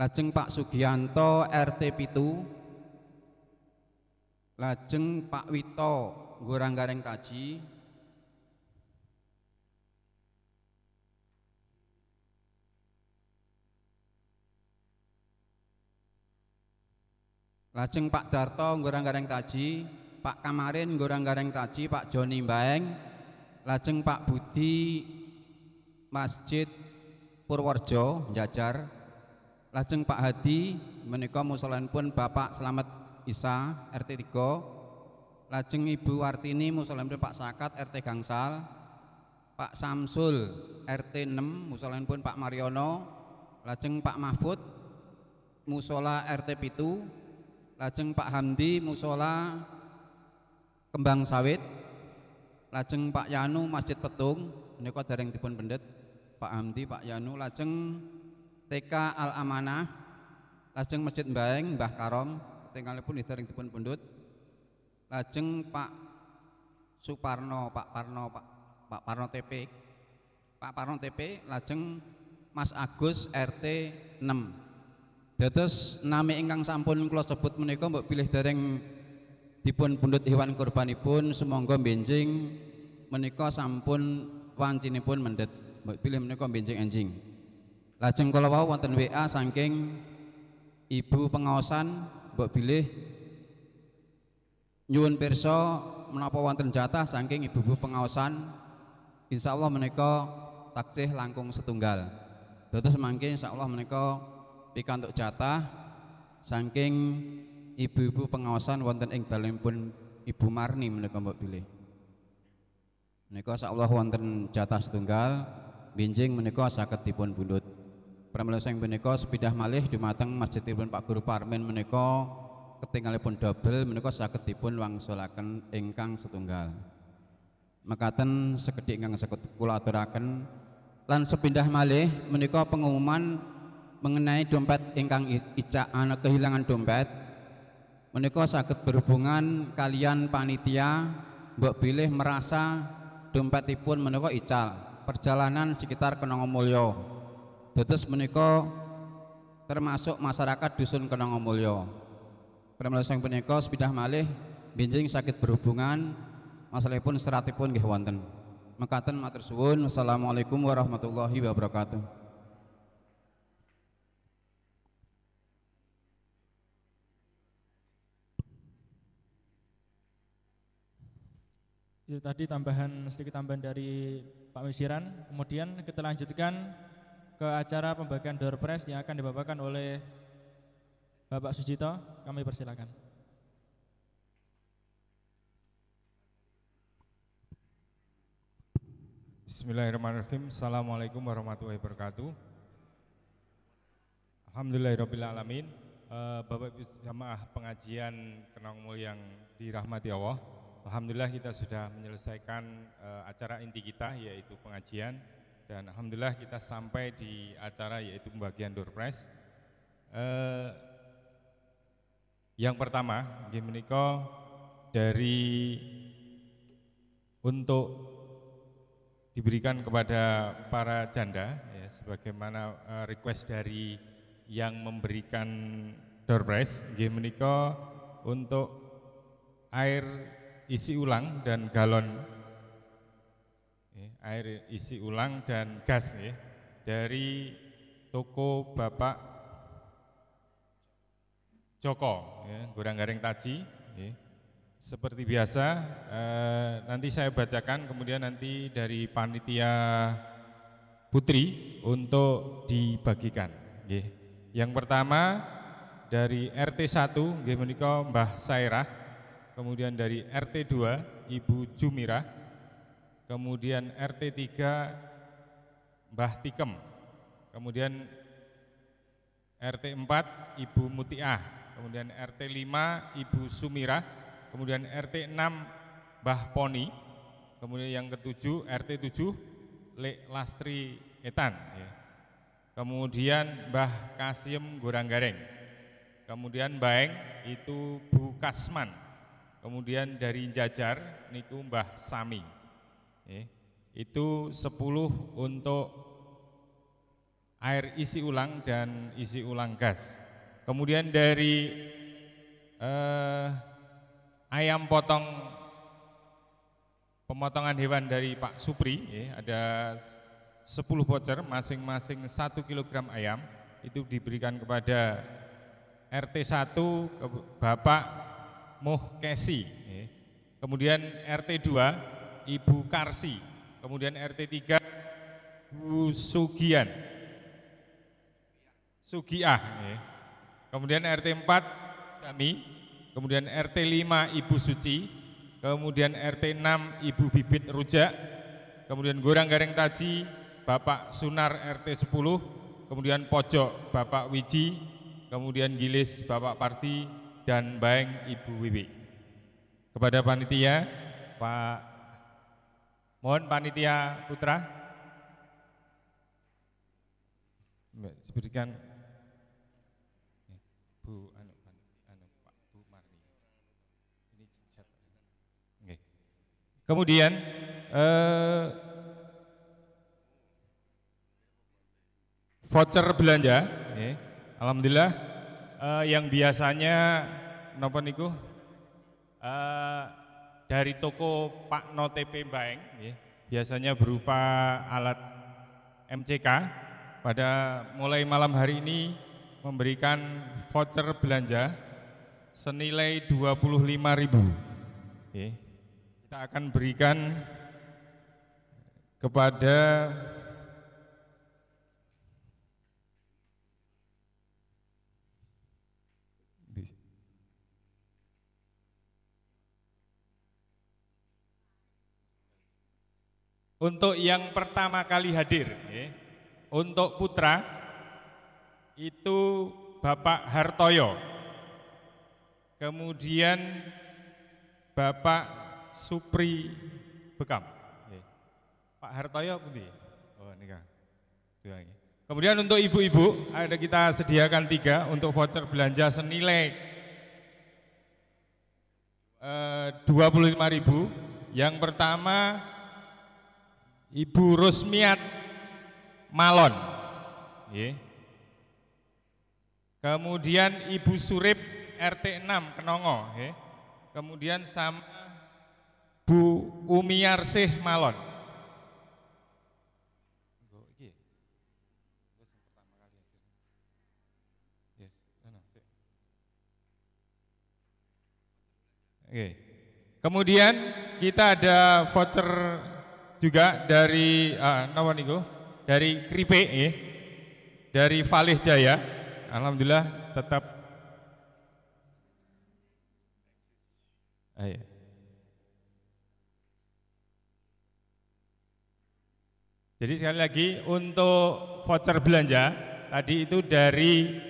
lajeng Pak Sugianto RT pitu, lajeng Pak Wito Goranggareng Taji, lajeng Pak Darto Goranggareng Taji, Pak Kamarin Goranggareng Taji, Pak Joni Mbaeng, lajeng Pak Budi Masjid Purworejo Jajar, lajeng Pak Hadi menika musolanipun Bapak Slamet Isa RT 3, lajeng Ibu Wartini musolanipun Pak Sakat RT gangsal, Pak Samsul RT 6 musolanipun Pak Mariono, lajeng Pak Mahfud musola RT 7, lajeng Pak Hamdi musola Kembang Sawit, lajeng Pak Yanu Masjid Petung menika dereng dipun pendet, Pak Hamdi, Pak Yanu, lajeng TK Al Amanah, lajeng Masjid Mbaeng Mbah Karom ketinggalipun dereng dipun pundhut, lajeng Pak Suparno, Pak Parno TP, Pak Parno TP, lajeng Mas Agus RT 6. Dados nami ingkang sampun kula sebut menika mbok pilih dereng dipun pundhut hewan kurbanipun, sumangga benjing menika sampun wancinipun mendhet, mbok pilih menika benjing enjing. Lajeng kala wau wonten WA saking Ibu pengaosan, mbok pilih nyuwun pirsa menapa wonten jatah saking ibu-ibu pengaosan, insyaallah menika taksih langkung setunggal. Dados mangke insyaallah menika pikantuk jatah saking ibu-ibu pengaosan wonten ing dalemipun Ibu Marni menika mbok pilih. Menika insyaallah wonten jatah setunggal, benjing menika saged dipun pundhut. Pramila sing menika sepidah malih dumateng masjidipun Pak Guru Parmin menika ketinggalipun double menika saged dipun wangsulaken ingkang setunggal. Mekaten sekedhik ingkang saged kula aturaken lan sepindah malih menika pengumuman mengenai dompet ingkang kehilangan dompet menika saged berhubungan kalian panitia mbok bilih merasa dompetipun menika ical perjalanan sekitar Kenongomulya. Dados menika termasuk masyarakat dusun Kenongomulya. Pramila sang punika sepidah malih benjing saged berhubungan masalahipun seratipun nggih wonten. Mekaten matur suwun. Wassalamualaikum warahmatullahi wabarakatuh. Itu tadi sedikit tambahan dari Pak Misiran. Kemudian kita lanjutkan ke acara pembagian door prize yang akan dibawakan oleh Bapak Sujito. Kami persilakan. Bismillahirrahmanirrahim. Assalamualaikum warahmatullahi wabarakatuh. Alhamdulillahirrahmanirrahim. Bapak Ibu jamaah pengajian Kenongomulya yang dirahmati Allah, alhamdulillah kita sudah menyelesaikan acara inti kita yaitu pengajian, dan alhamdulillah kita sampai di acara yaitu pembagian door prize. Yang pertama menika dari untuk diberikan kepada para janda ya, sebagaimana request dari yang memberikan door prize nggih menika untuk air isi ulang dan galon air isi ulang dan gas ya, dari toko Bapak Joko ya, Goranggaring Taji ya. Seperti biasa nanti saya bacakan, kemudian nanti dari panitia putri untuk dibagikan ya. Yang pertama dari RT 1 nggih menika Mbah Sairah, kemudian dari RT 2 Ibu Jumirah, kemudian RT 3 Mbah Tikem, kemudian RT 4 Ibu Mutiah, kemudian RT 5 Ibu Sumirah, kemudian RT 6 Mbah Poni, kemudian yang ketujuh RT 7 Lek Lastri Etan ya. Kemudian Mbah Kasim Goranggaring, kemudian Baeng itu Bu Kasman, kemudian dari Jajar niku Mbah Sami ya. Itu 10 untuk air isi ulang dan isi ulang gas. Kemudian dari ayam potong pemotongan hewan dari Pak Supri ya, ada 10 voucher masing-masing 1 kg ayam, itu diberikan kepada RT 1 ke Bapak Muhkesi ya. Kemudian RT 2 Ibu Karsi, kemudian RT 3 Bu Sugiah ya. Kemudian RT 4 kami, kemudian RT 5 Ibu Suci, kemudian RT 6 Ibu Bibit Rujak, kemudian Goranggaring Taji Bapak Sunar RT 10, kemudian Pojok Bapak Wiji, kemudian Gilis Bapak Parti, dan Baeng Ibu Wiwi. Kepada panitia Pak Mohon panitia putra diberikan Bu Pak Bu Marni. Ini jejak. Oke. Kemudian voucher belanja, alhamdulillah yang biasanya napa niku dari toko Pak No TP Baeng, biasanya berupa alat MCK, pada mulai malam hari ini memberikan voucher belanja senilai 25.000. Kita akan berikan kepada untuk yang pertama kali hadir, untuk putra itu Bapak Hartoyo, kemudian Bapak Supri Bekam. Pak Hartoyo pundi? Oh nikah. Kemudian untuk ibu-ibu ada kita sediakan 3 untuk voucher belanja senilai 25.000. Yang pertama Ibu Rusmiat Malon, kemudian Ibu Surip RT 6 Kenongo, kemudian sama Bu Umiarsih Malon. Kemudian kita ada voucher juga dari dari Kripe, dari Valih Jaya, alhamdulillah tetap. Jadi sekali lagi untuk voucher belanja tadi itu dari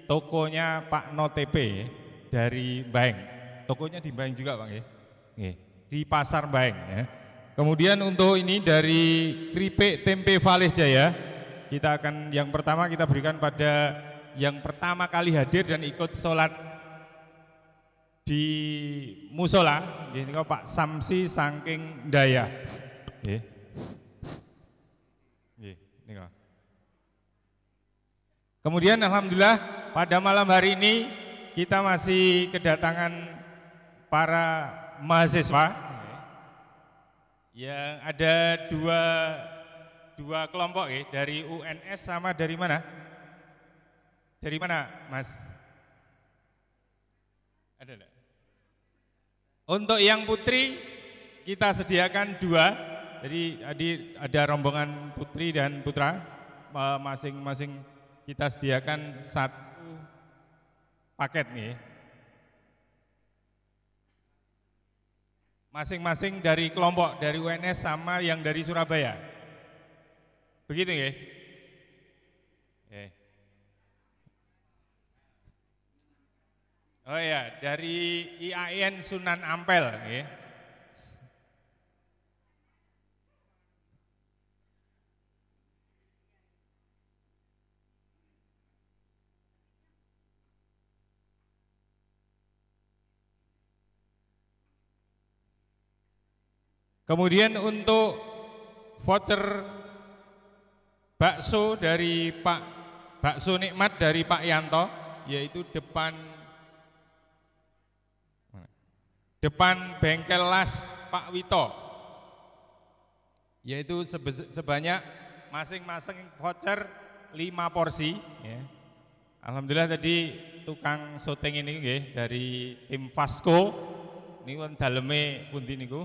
tokonya Pak No TP dari Baeng, tokonya di Baeng juga Pak, di Pasar Baeng. Kemudian untuk ini dari Kripik Tempe Valih Jaya, kita akan yang pertama kita berikan pada yang pertama kali hadir dan ikut sholat di musola, ini Pak Samsi saking Daya. Kemudian alhamdulillah pada malam hari ini kita masih kedatangan para mahasiswa. Yang ada dua kelompok dari UNS sama dari mana? Dari mana, Mas? Ada enggak? Untuk yang putri kita sediakan 2. Jadi ada rombongan putri dan putra, masing-masing kita sediakan 1 paket nih. Masing-masing dari kelompok dari UNS sama yang dari Surabaya. Begitu ya? Oh ya, dari IAIN Sunan Ampel ya. Kemudian untuk voucher bakso dari bakso nikmat dari Pak Yanto, yaitu depan bengkel las Pak Wito, yaitu sebanyak masing-masing voucher 5 porsi. Alhamdulillah tadi tukang syuting ini dari tim Vasco, ini kan daleme pundi niku.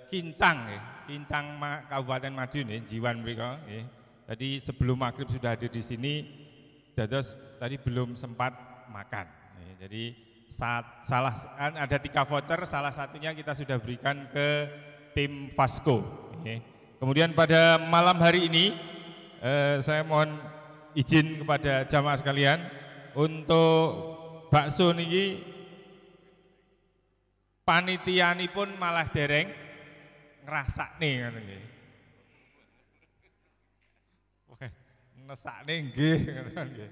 Kincang Kabupaten Madiun Jiwan mereka. Tadi sebelum maghrib sudah hadir di sini, terus tadi belum sempat makan. Jadi ada 3 voucher, salah satunya kita sudah berikan ke tim Vasco. Kemudian pada malam hari ini saya mohon izin kepada jamaah sekalian untuk bakso niki panitianipun malah dereng, ngrasakne ngoten nggih. Ngesakne nggih ngoten nggih.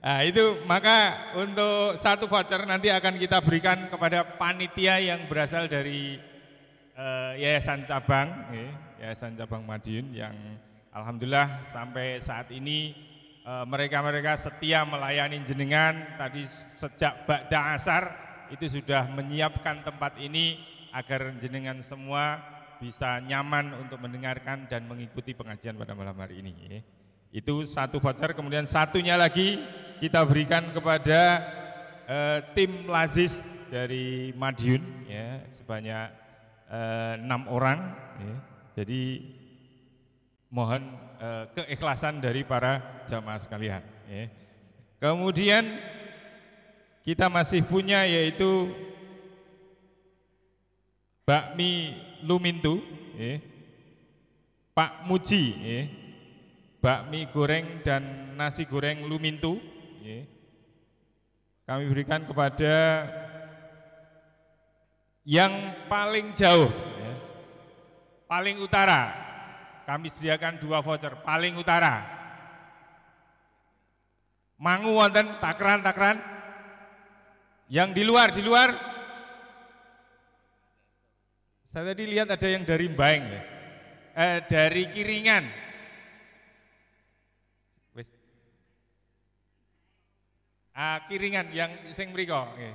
Nah, itu maka untuk satu voucher nanti akan kita berikan kepada panitia yang berasal dari Yayasan Cabang, Yayasan Cabang Madiun yang alhamdulillah sampai saat ini mereka-mereka setia melayani jenengan. Tadi sejak ba'da asar itu sudah menyiapkan tempat ini agar jenengan semua bisa nyaman untuk mendengarkan dan mengikuti pengajian pada malam hari ini. Itu satu voucher, kemudian satunya lagi kita berikan kepada tim Lazis dari Madiun ya, sebanyak 6 orang ya. Jadi mohon keikhlasan dari para jamaah sekalian ya. Kemudian kita masih punya yaitu bakmi Lumintu ya. Pak Muji ya. Bakmi goreng dan nasi goreng Lumintu ya. Kami berikan kepada yang paling jauh ya. Paling utara kami sediakan 2 voucher paling utara. Mangu wonten takran yang di luar saya tadi lihat ada yang dari Mbaeng ya. Dari Kiringan. Kiringan yang sing mriko nggih.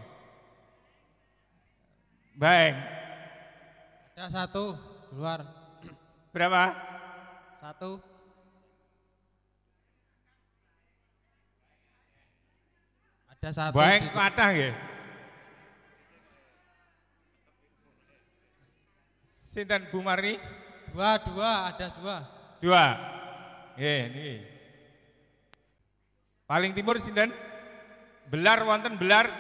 Baik. Ada 1 luar. Berapa? 1. Ada 1. Baik kathah nggih. Sinten Bu Marni? 2, ada 2. 2. Nggih niki. Paling timur sinten? Belar wonten belar.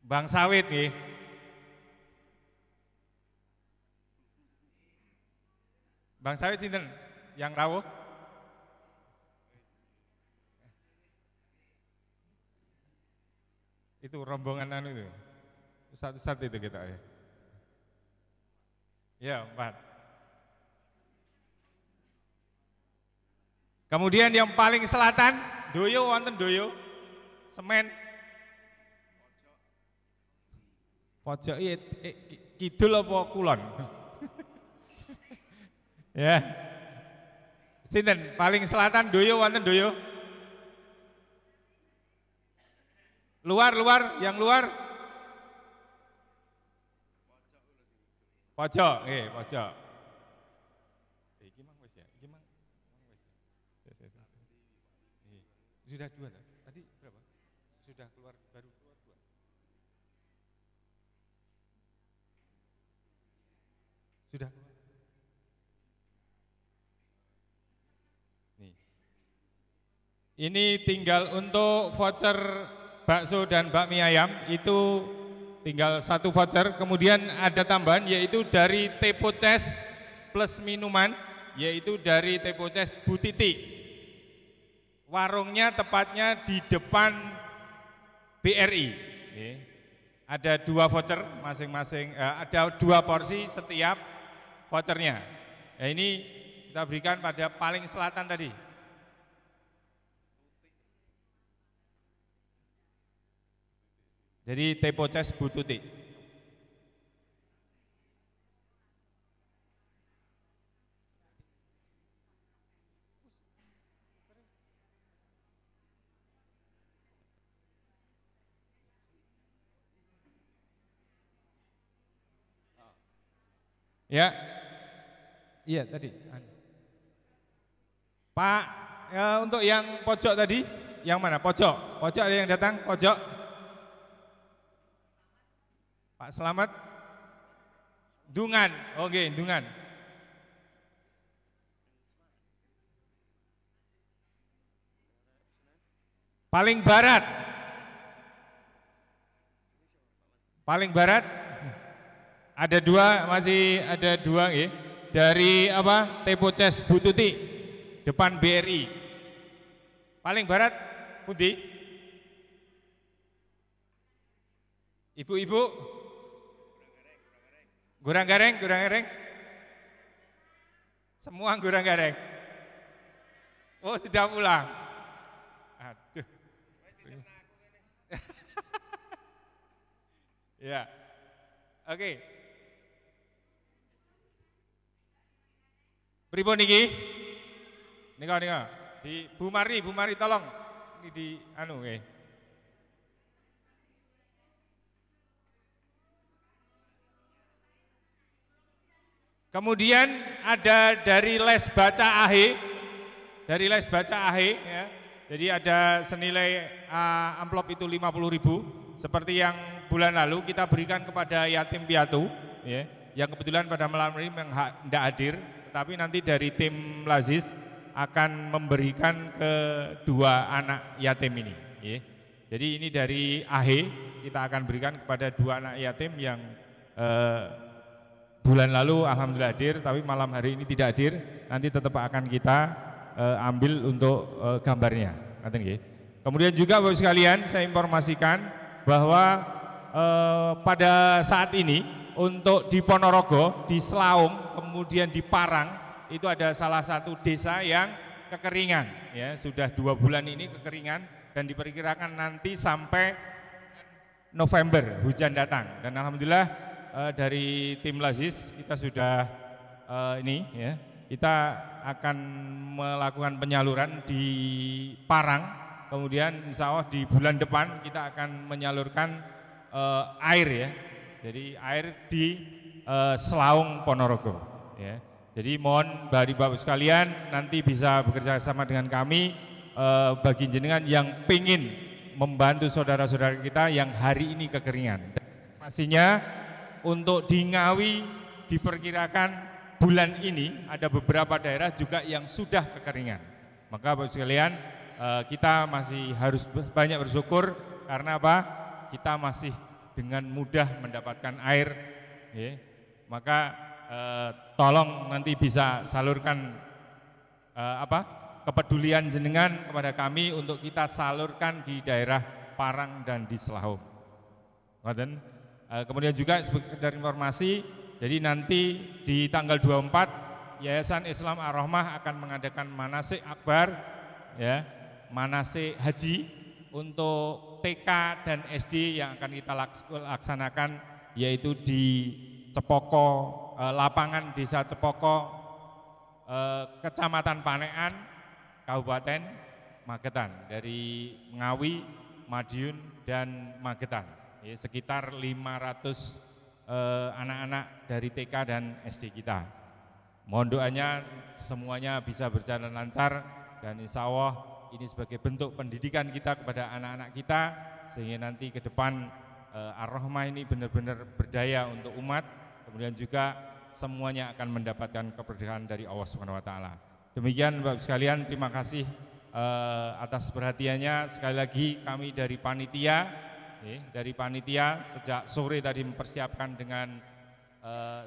Bang Sawit nggih. Bang Sawit sinten? Yang rawuh? Itu rombongan anu itu. Satu-satu itu kita ya. Ya, 4. Kemudian yang paling selatan, Doyo wonten Doyo, Semen. Pojok kidul apa kulon? Ya. Sinten paling selatan Doyo wonten Doyo. Luar, yang luar. Pojok, pojok. Sudah 2 tadi berapa? Sudah keluar baru keluar 2. Sudah keluar. Nih. Ini tinggal untuk voucher bakso dan bakmi ayam itu tinggal 1 voucher. Kemudian ada tambahan yaitu dari Tepoces plus minuman yaitu dari Tepoces Bu Titi. Warungnya tepatnya di depan BRI. Ada 2 voucher masing-masing, ada 2 porsi setiap vouchernya. Ini kita berikan pada paling selatan tadi. Jadi Tepoces Bu Tuti. Ya, iya tadi. Pak, untuk yang pojok tadi, yang mana? Pojok ada yang datang, pojok. Pak Selamat, Dungan, oke, Dungan. Paling barat, ada 2, masih ada 2 ya. Dari apa? Tepoces Bu Tuti, depan BRI. Paling barat pundi? Ibu-ibu, gurang gareng, gurang gareng. Semua gurang gareng. Oh, sudah pulang. Aduh. Ya. Oke. Pripun niki? Nika. Di Bu Mari tolong. Ini di anu nggih. Kemudian ada dari les baca AHE, ya. Jadi ada senilai amplop itu 50.000 seperti yang bulan lalu kita berikan kepada yatim piatu, ya, yang kebetulan pada malam ini tidak hadir, tetapi nanti dari tim Lazis akan memberikan ke 2 anak yatim ini, ya. Jadi ini dari AHE kita akan berikan kepada 2 anak yatim yang bulan lalu alhamdulillah hadir, tapi malam hari ini tidak hadir. Nanti tetap akan kita ambil untuk gambarnya. Kemudian juga Bapak sekalian, saya informasikan bahwa pada saat ini untuk di Ponorogo, di Selaung, kemudian di Parang itu ada salah satu desa yang kekeringan. Ya, sudah 2 bulan ini kekeringan dan diperkirakan nanti sampai November hujan datang. Dan alhamdulillah dari tim Lazis kita sudah kita akan melakukan penyaluran di Parang, kemudian insya Allah di bulan depan kita akan menyalurkan air, ya. Jadi air di Selaung Ponorogo, ya. Jadi mohon bagi Bapak sekalian nanti bisa bekerja sama dengan kami bagi jenengan yang pingin membantu saudara-saudara kita yang hari ini kekeringan. Pastinya untuk di Ngawi diperkirakan bulan ini ada beberapa daerah juga yang sudah kekeringan. Maka Bapak sekalian kita masih harus banyak bersyukur karena apa? Kita masih dengan mudah mendapatkan air, ya. Maka tolong nanti bisa salurkan kepedulian jenengan kepada kami untuk kita salurkan di daerah Parang dan di Selaung. Kemudian juga sekedar informasi, jadi nanti di tanggal 24 Yayasan Islam Ar-Rahmah akan mengadakan manasik akbar, ya, manasik haji untuk TK dan SD yang akan kita laksanakan, yaitu di Cepoko, lapangan Desa Cepoko, Kecamatan Panekan, Kabupaten Magetan, dari Ngawi, Madiun dan Magetan. Ya, sekitar 500 anak-anak dari TK dan SD kita. Mohon doanya semuanya bisa berjalan lancar dan insya Allah ini sebagai bentuk pendidikan kita kepada anak-anak kita sehingga nanti ke depan Ar-Rahmah ini benar-benar berdaya untuk umat, kemudian juga semuanya akan mendapatkan keberkahan dari Allah Subhanahu wa taala. Demikian Bapak sekalian, terima kasih atas perhatiannya. Sekali lagi kami dari panitia sejak sore tadi mempersiapkan dengan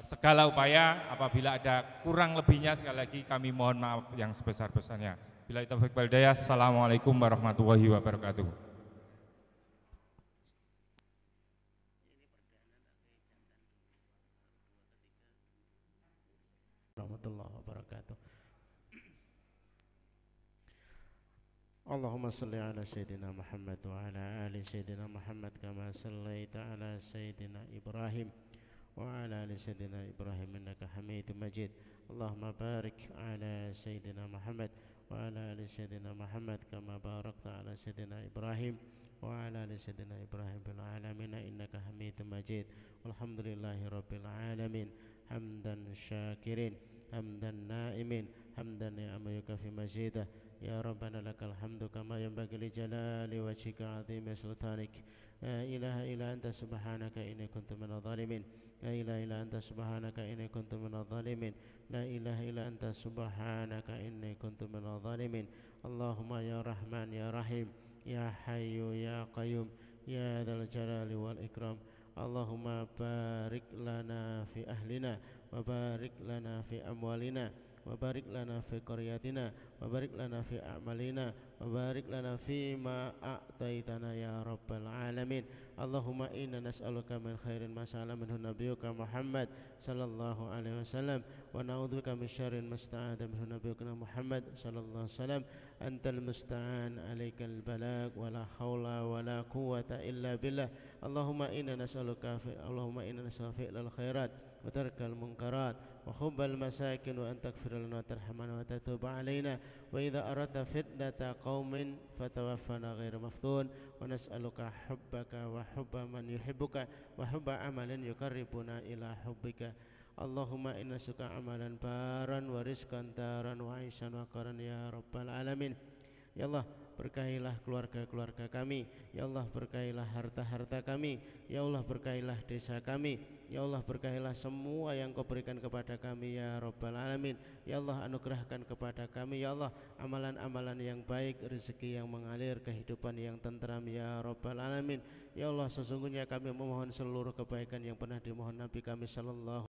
segala upaya. Apabila ada kurang lebihnya sekali lagi kami mohon maaf yang sebesar-besarnya. Billahi taufiq wal hidayah. Assalamualaikum warahmatullahi wabarakatuh. Warahmatullahi wabarakatuh. Allahumma salli ala Sayyidina Muhammad wa ala ali Sayyidina Muhammad kama sallaita ala Sayyidina Ibrahim wa ala ali Sayyidina Ibrahim innaka Hamidum Majid. Allahumma barik ala Sayyidina Muhammad wa ala ali Sayyidina Muhammad kama barakta ala Sayyidina Ibrahim wa ala ali Sayyidina Ibrahim bil alamin innaka Hamidum Majid. Walhamdulillahi rabbil alamin hamdan syakirin hamdan naimin hamdan ni'ma yukafi majidah. Ya Rabbana lakal hamdu kama yanbaghi li jalali wajhika azimi sultanik. La ilaha illa anta subhanaka inni kuntu minadh dhalimin. La ilaha illa anta subhanaka inni kuntu minadh dhalimin. La ilaha illa anta subhanaka inni kuntu minadh dhalimin. Allahumma ya Rahman ya Rahim ya Hayyu ya Qayyum ya dzal jalali wal ikram. Allahumma barik lana fi ahlina wa barik lana fi amwalina wa barik lana fi qaryatina wa barik lana fi a'malina وبارك لنا فيما أعطيتنا يا رب العالمين. اللهم إنا نسألك من خير ما سأل منه نبيك محمد صلى الله عليه وسلم ونعوذ بك من شر ما استعاذ منه نبيك محمد صلى الله عليه وسلم. أنت المستعان عليك البلاغ ولا حول ولا قوة إلا بالله. اللهم إنا نسألك فعل الخيرات وترك المنكرات وحب المساكن وأن تغفر لنا وترحمنا وتتوب علينا وإذا أردت فتنة قوم فتوفنا غير مفتون ونسألك حبك وحب من يحبك وحب عمل يقربنا إلى حبك. اللهم إنا نسألك عملا بارا ورزقا دارا وعيشا وقرا يا رب العالمين. Ya Allah, berkahilah keluarga-keluarga kami. Ya Allah, berkahilah harta-harta kami. Ya Allah, berkahilah desa kami. Ya Allah, berkahilah semua yang Kau berikan kepada kami ya Rabbal Alamin. Ya Allah, anugerahkan kepada kami ya Allah amalan-amalan yang baik, rezeki yang mengalir, kehidupan yang tentram ya Rabbal Alamin. Ya Allah, sesungguhnya kami memohon seluruh kebaikan yang pernah dimohon Nabi kami sallallahu